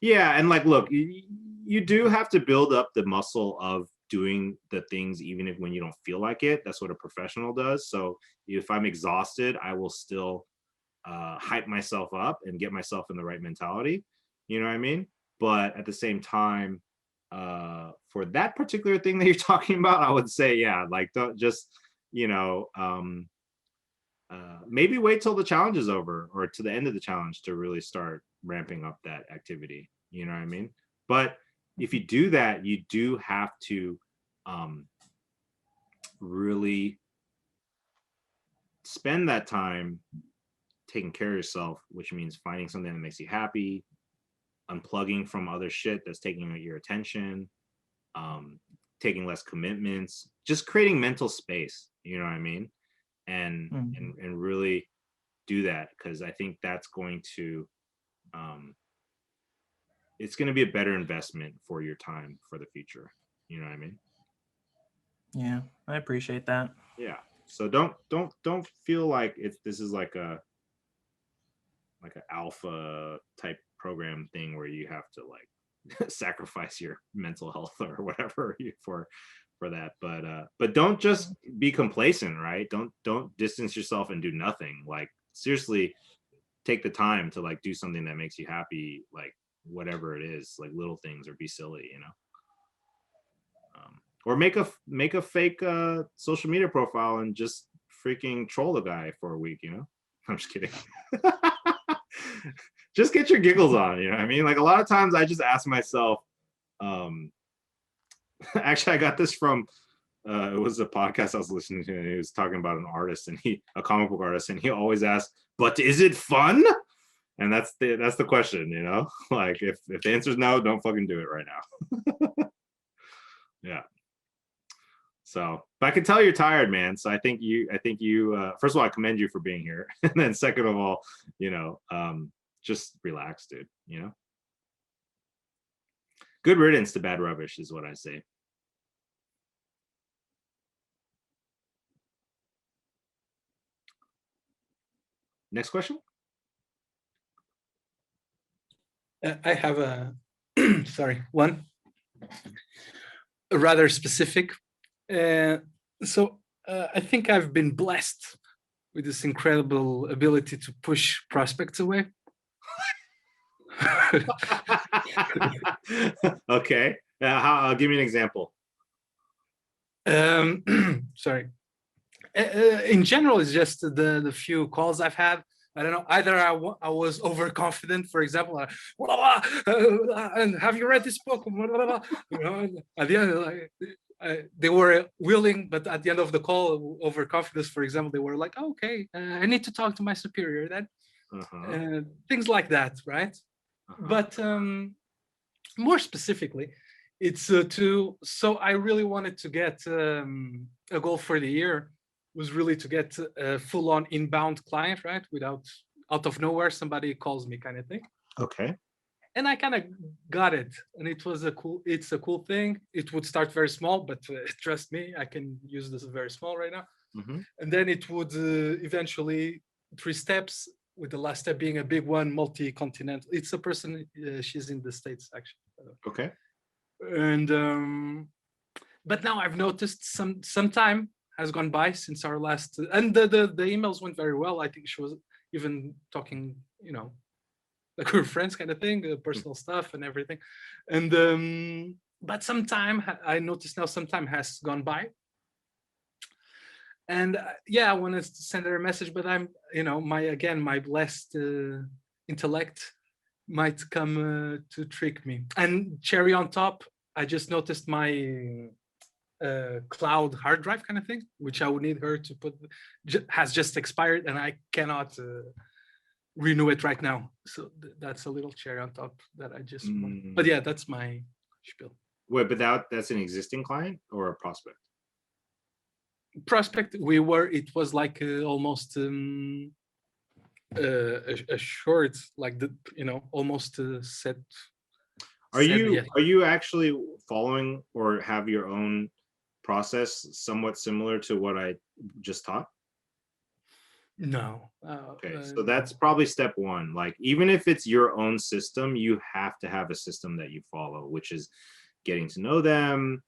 Yeah, and like, look, you do have to build up the muscle of doing the things even if when you don't feel like it. That's what a professional does. So if I'm exhausted, I will still hype myself up and get myself in the right mentality. You know what I mean? But at the same time, for that particular thing that you're talking about, I would say, yeah, like don't just, you know, maybe wait till the challenge is over or to the end of the challenge to really start ramping up that activity. You know what I mean? But if you do that, you do have to really spend that time taking care of yourself, which means finding something that makes you happy, unplugging from other shit that's taking your attention, taking less commitments, just creating mental space. You know what I mean? And and really do that, because I think that's going to it's going to be a better investment for your time for the future. You know what I mean? Yeah, I appreciate that. Yeah. So don't feel like this is like an alpha type program thing where you have to like sacrifice your mental health or whatever for that. But don't just be complacent, right? Don't distance yourself and do nothing. Like seriously, take the time to like do something that makes you happy, like whatever it is, like little things, or be silly, you know. Or make a fake social media profile and just freaking troll the guy for a week, you know. I'm just kidding. Just get your giggles on, you know what I mean? Like a lot of times I just ask myself, actually I got this from it was a podcast I was listening to, and he was talking about an artist, and a comic book artist, and he always asked, but is it fun? And that's the question, you know. Like if the answer is no, don't fucking do it right now. Yeah. So, but I can tell you're tired, man. So I think you first of all, I commend you for being here. And then second of all, you know, just relax, dude, you know. Good riddance to bad rubbish is what I say. Next question. I have a sorry, one rather specific. So I think I've been blessed with this incredible ability to push prospects away. Okay. Give me an example. Sorry. In general, it's just the few calls I've had. I don't know. Either I was overconfident, for example, and have you read this book? You know, at the end, like, they were willing, but at the end of the call, overconfidence, for example, they were like, oh, "Okay, I need to talk to my superior." Then things like that, right? But more specifically, it's so I really wanted to get a goal for the year was really to get a full-on inbound client, right? Without out of nowhere somebody calls me kind of thing. Okay. And I kind of got it, and it's a cool thing. It would start very small, but trust me, I can use this very small right now. And then it would eventually 3 steps, with the last step being a big one, multi-continental. It's a person, she's in the States actually. Okay. And but now I've noticed some time has gone by since our last, and the emails went very well. I think she was even talking, you know, like we're friends kind of thing, personal stuff and everything. And but some time, I noticed now some time has gone by. And yeah, I wanted to send her a message, but I'm, you know, my blessed intellect might come to trick me. And cherry on top, I just noticed my cloud hard drive kind of thing, which I would need her to put, has just expired, and I cannot renew it right now. So that's a little cherry on top that I just want. But yeah, that's my spiel. Wait, but that's an existing client or a prospect? Prospect. It was like almost a short, like the, you know, almost set. Are you actually following or have your own process somewhat similar to what I just taught? No. Okay, so that's probably step one. Like, even if it's your own system, you have to have a system that you follow, which is getting to know them,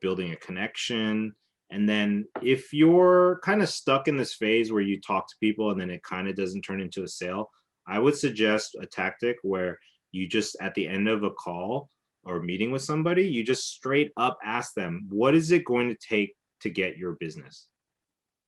building a connection. And then if you're kind of stuck in this phase where you talk to people and then it kind of doesn't turn into a sale, I would suggest a tactic where you just, at the end of a call or meeting with somebody, you just straight up ask them, what is it going to take to get your business?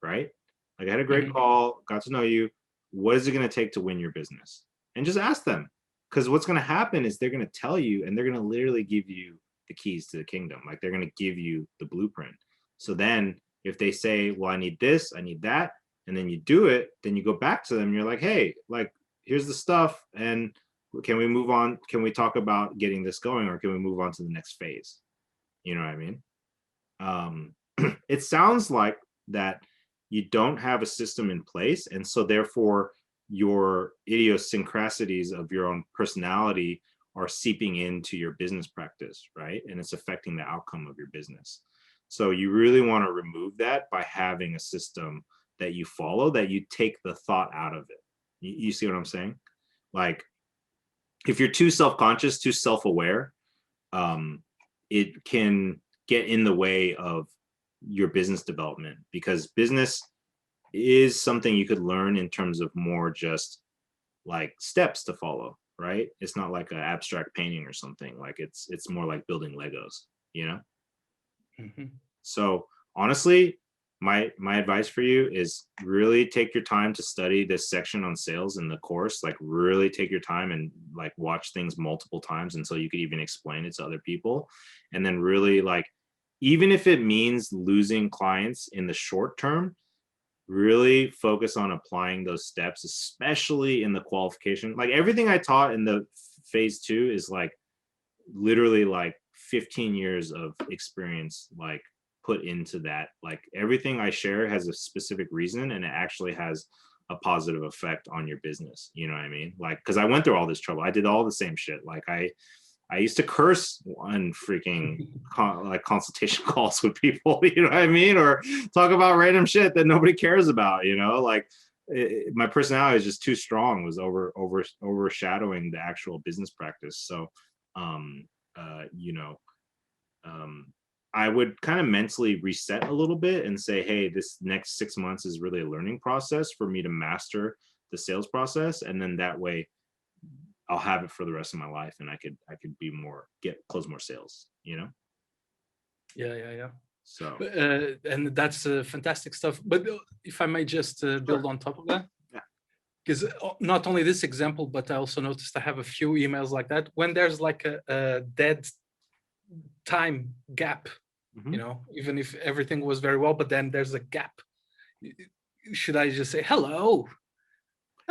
Right? Like, I had a great call, got to know you. What is it going to take to win your business? And just ask them. Because what's going to happen is they're going to tell you, and they're going to literally give you the keys to the kingdom. Like, they're going to give you the blueprint. So then if they say, well, I need this, I need that, and then you do it, then you go back to them and you're like, hey, like, here's the stuff. And can we move on? Can we talk about getting this going, or can we move on to the next phase? You know what I mean? It sounds like that you don't have a system in place. And so therefore your idiosyncrasies of your own personality are seeping into your business practice, right? And it's affecting the outcome of your business. So you really want to remove that by having a system that you follow, that you take the thought out of it. You see what I'm saying? Like, if you're too self-conscious, too self-aware, it can get in the way of your business development, because business is something you could learn in terms of more just like steps to follow, right? It's not like an abstract painting or something. Like, it's more like building Legos, you know? So honestly, my advice for you is really take your time to study this section on sales in the course. Like, really take your time and like watch things multiple times until you could even explain it to other people. And then really, like, even if it means losing clients in the short term, really focus on applying those steps, especially in the qualification. Like, everything I taught in the phase 2 is like literally like 15 years of experience, like, put into that. Like, everything I share has a specific reason, and it actually has a positive effect on your business. You know what I mean? Like, because I went through all this trouble. I did all the same shit. Like, I used to curse on freaking like consultation calls with people, you know what I mean? Or talk about random shit that nobody cares about, you know? Like, my personality is just too strong, was overshadowing the actual business practice. So, I would kind of mentally reset a little bit and say, hey, this next 6 months is really a learning process for me to master the sales process. And then that way I'll have it for the rest of my life, and I could close more sales, you know? Yeah. So, and that's fantastic stuff. But if I may just build on top of that, because not only this example, but I also noticed I have a few emails like that. When there's like a dead time gap, you know, even if everything was very well, but then there's a gap, should I just say hello?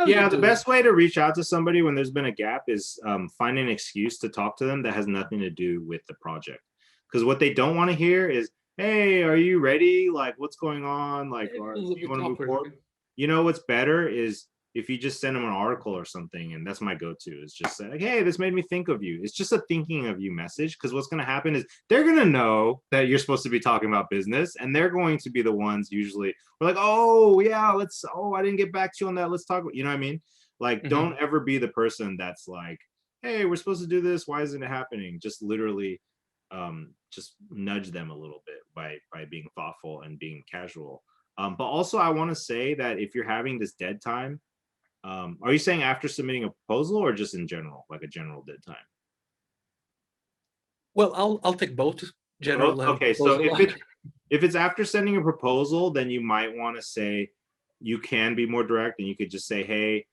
Yeah, the best way to reach out to somebody when there's been a gap is find an excuse to talk to them that has nothing to do with the project. Because what they don't want to hear is, hey, are you ready? Like, what's going on? Like, do you want to move forward? You know what's better is if you just send them an article or something, and that's my go-to, is just say, like, hey, this made me think of you. It's just a thinking of you message, because what's going to happen is they're going to know that you're supposed to be talking about business, and they're going to be the ones usually we're like, oh yeah, I didn't get back to you on that, let's talk about, you know what I mean? Like, don't ever be the person that's like, hey, we're supposed to do this, why isn't it happening? Just literally just nudge them a little bit by being thoughtful and being casual. But also, I want to say that if you're having this dead time, are you saying after submitting a proposal, or just in general, like a general dead time? Well, I'll take both, general and okay, so proposal. if it's after sending a proposal, then you might want to say, you can be more direct, and you could just say, hey,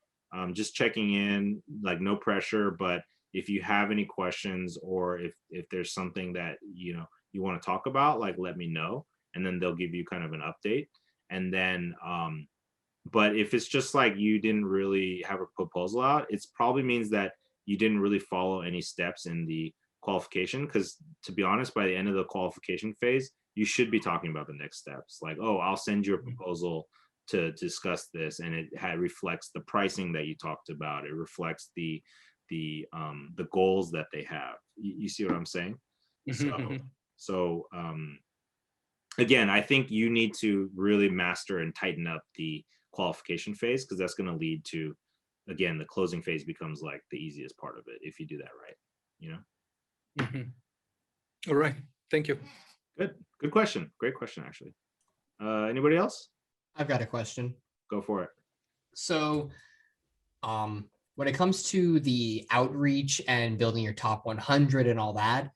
just checking in, like, no pressure, but if you have any questions, or if there's something that you want to talk about, like, let me know, and then they'll give you kind of an update. And then but if it's just like you didn't really have a proposal out, it probably means that you didn't really follow any steps in the qualification, because to be honest, by the end of the qualification phase, you should be talking about the next steps. Like, oh, I'll send you a proposal to discuss this, and it reflects the pricing that you talked about. It reflects the goals that they have. You see what I'm saying? So So again, I think you need to really master and tighten up the qualification phase, because that's going to lead to, again, the closing phase becomes like the easiest part of it if you do that right, you know? Mhm. All right. Thank you. Good question. Great question, actually. Anybody else? I've got a question. Go for it. So, when it comes to the outreach and building your top 100 and all that,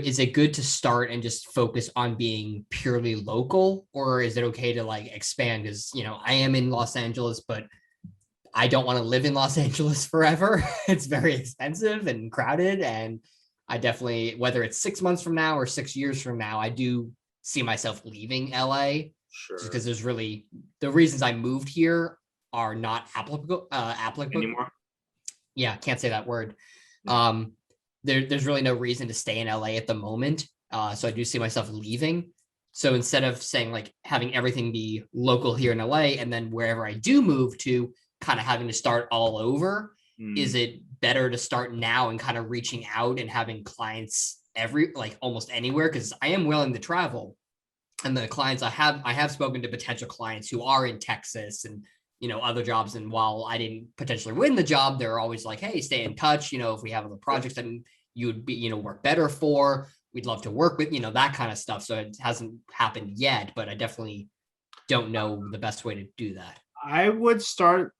is it good to start and just focus on being purely local, or is it okay to like expand? Because, you know, I am in Los Angeles, but I don't want to live in Los Angeles forever. It's very expensive and crowded. And I definitely, whether it's 6 months from now or 6 years from now, I do see myself leaving LA, Sure. just because there's really, the reasons I moved here are not applicable. Anymore? Yeah, can't say that word. Yeah. There's really no reason to stay in LA at the moment. So I do see myself leaving. So instead of saying like having everything be local here in LA, and then wherever I do move to, kind of having to start all over, is it better to start now and kind of reaching out and having clients almost anywhere? Because I am willing to travel. And the clients I have spoken to potential clients who are in Texas and, you know, other jobs. And while I didn't potentially win the job, they're always like, hey, stay in touch. You know, if we have other projects that you would be, you know, work better for, we'd love to work with, you know, that kind of stuff. So it hasn't happened yet, but I definitely don't know the best way to do that. I would start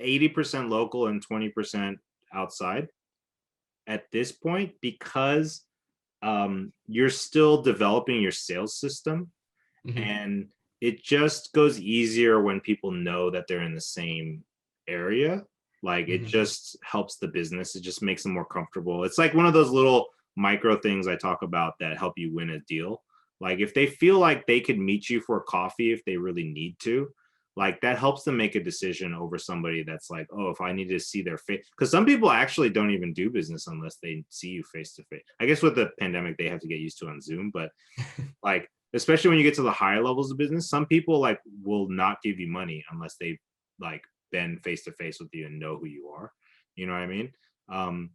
80% local and 20% outside at this point, because you're still developing your sales system. Mhm. And it just goes easier when people know that they're in the same area. Like it Mhm. just helps the business. It just makes them more comfortable. It's like one of those little micro things I talk about that help you win a deal. Like if they feel like they could meet you for coffee if they really need to, like that helps them make a decision over somebody that's like, oh, if I need to see their face, because some people actually don't even do business unless they see you face to face. I guess with the pandemic, they have to get used to on Zoom, but like, especially when you get to the higher levels of business, some people like will not give you money unless they've like been face to face with you and know who you are. You know what I mean?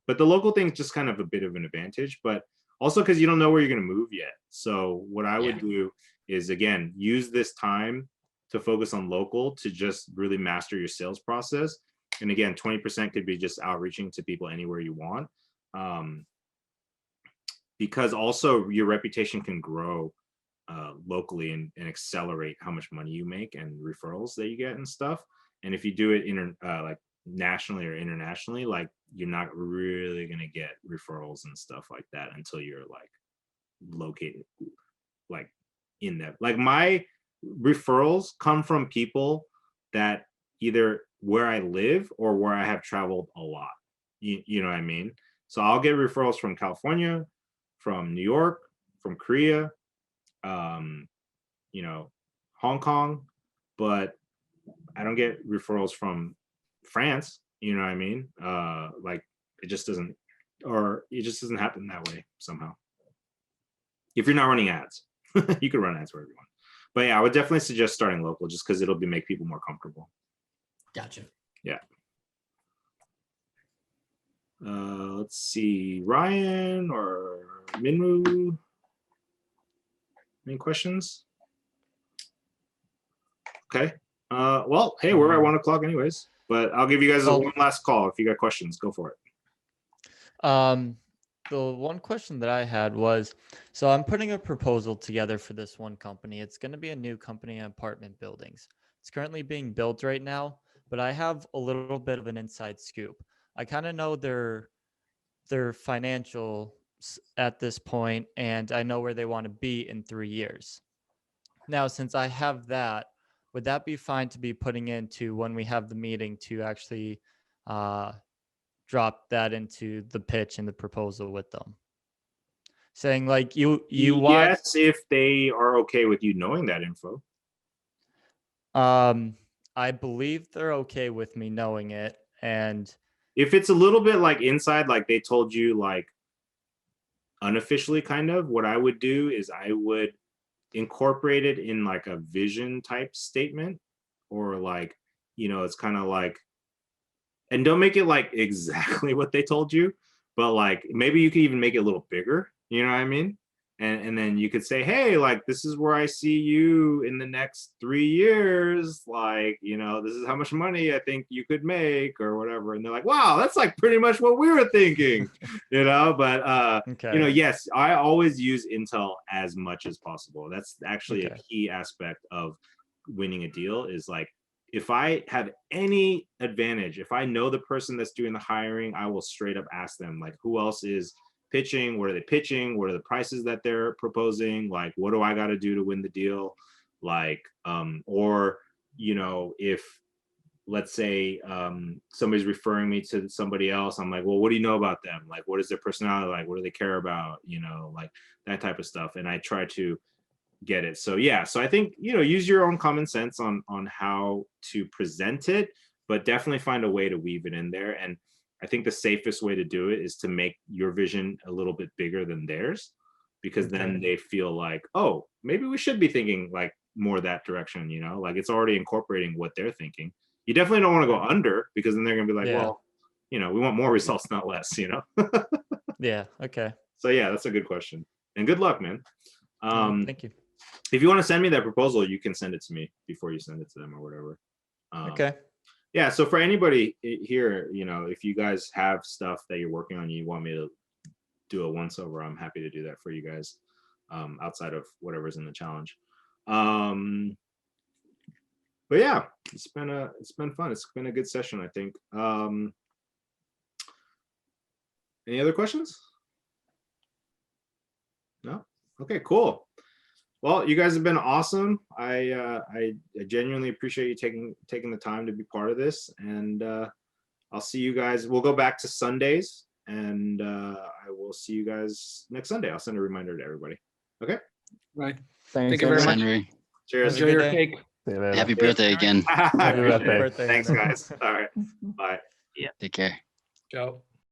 But the local thing is just kind of a bit of an advantage, but also because you don't know where you're going to move yet. So what I would do is, again, use this time to focus on local to just really master your sales process. And again, 20% could be just outreaching to people anywhere you want. Because also your reputation can grow locally and accelerate how much money you make and referrals that you get and stuff. And if you do it like nationally or internationally, like you're not really going to get referrals and stuff like that until you're like located like in that. Like my referrals come from people that either where I live or where I have traveled a lot. You know what I mean? So I'll get referrals from California, from New York, from Korea, you know, Hong Kong, but I don't get referrals from France. You know what I mean? Like it just doesn't happen that way somehow. If you're not running ads, you could run ads for everyone. But yeah, I would definitely suggest starting local just because it'll make people more comfortable. Gotcha. Yeah. Let's see, Ryan or Minwoo. Any questions? Okay. Well, hey, we're at 1 o'clock anyways, but I'll give you guys one last call. If you got questions, go for it. The one question that I had was, so I'm putting a proposal together for this one company. It's going to be a new company in apartment buildings. It's currently being built right now, but I have a little bit of an inside scoop. I kind of know their financial at this point, and I know where they want to be in 3 years. Now, since I have that, would that be fine to be putting into when we have the meeting to actually drop that into the pitch and the proposal with them? Saying like you want. Yes, if they are okay with you knowing that info. I believe they're okay with me knowing it. And if it's a little bit like inside, like they told you like unofficially kind of, what I would do is I would incorporate it in like a vision type statement, or like, you know, it's kind of like, and don't make it like exactly what they told you, but like maybe you could even make it a little bigger, You know what I mean? And then you could say, hey, like, this is where I see you in the next 3 years. Like, you know, this is how much money I think you could make or whatever. And they're like, wow, that's like pretty much what we were thinking, you know, but, you know, yes, I always use Intel as much as possible. That's actually a key aspect of winning a deal is like, if I have any advantage, if I know the person that's doing the hiring, I will straight up ask them, like, who else is pitching? What are they pitching? What are the prices that they're proposing? Like, what do I got to do to win the deal? Like, or, you know, if let's say somebody's referring me to somebody else, I'm like, well, what do you know about them? Like, what is their personality like? What do they care about? You know, like that type of stuff. And I try to get it. So yeah, so I think, you know, use your own common sense on how to present it, but definitely find a way to weave it in there. And I think the safest way to do it is to make your vision a little bit bigger than theirs, because then they feel like, oh, maybe we should be thinking like more that direction, you know, like it's already incorporating what they're thinking. You definitely don't want to go under, because then they're gonna be like, well, you know, we want more results, not less, you know? Yeah. Okay. So yeah, that's a good question. And good luck, man. Thank you. If you want to send me that proposal, you can send it to me before you send it to them or whatever. Okay. Yeah, so for anybody here, you know, if you guys have stuff that you're working on, you want me to do a once over, I'm happy to do that for you guys, outside of whatever's in the challenge. But yeah, it's been fun. It's been a good session, I think. Any other questions? No? Okay, cool. Well, you guys have been awesome. I genuinely appreciate you taking the time to be part of this, and I'll see you guys. We'll go back to Sundays, and I will see you guys next Sunday. I'll send a reminder to everybody. Okay. Right. Thanks, Thank you very much. Henry. Cheers. Enjoy your cake. See you later. Happy birthday again. Happy birthday. Thanks, guys. All right. Bye. Take care. Ciao.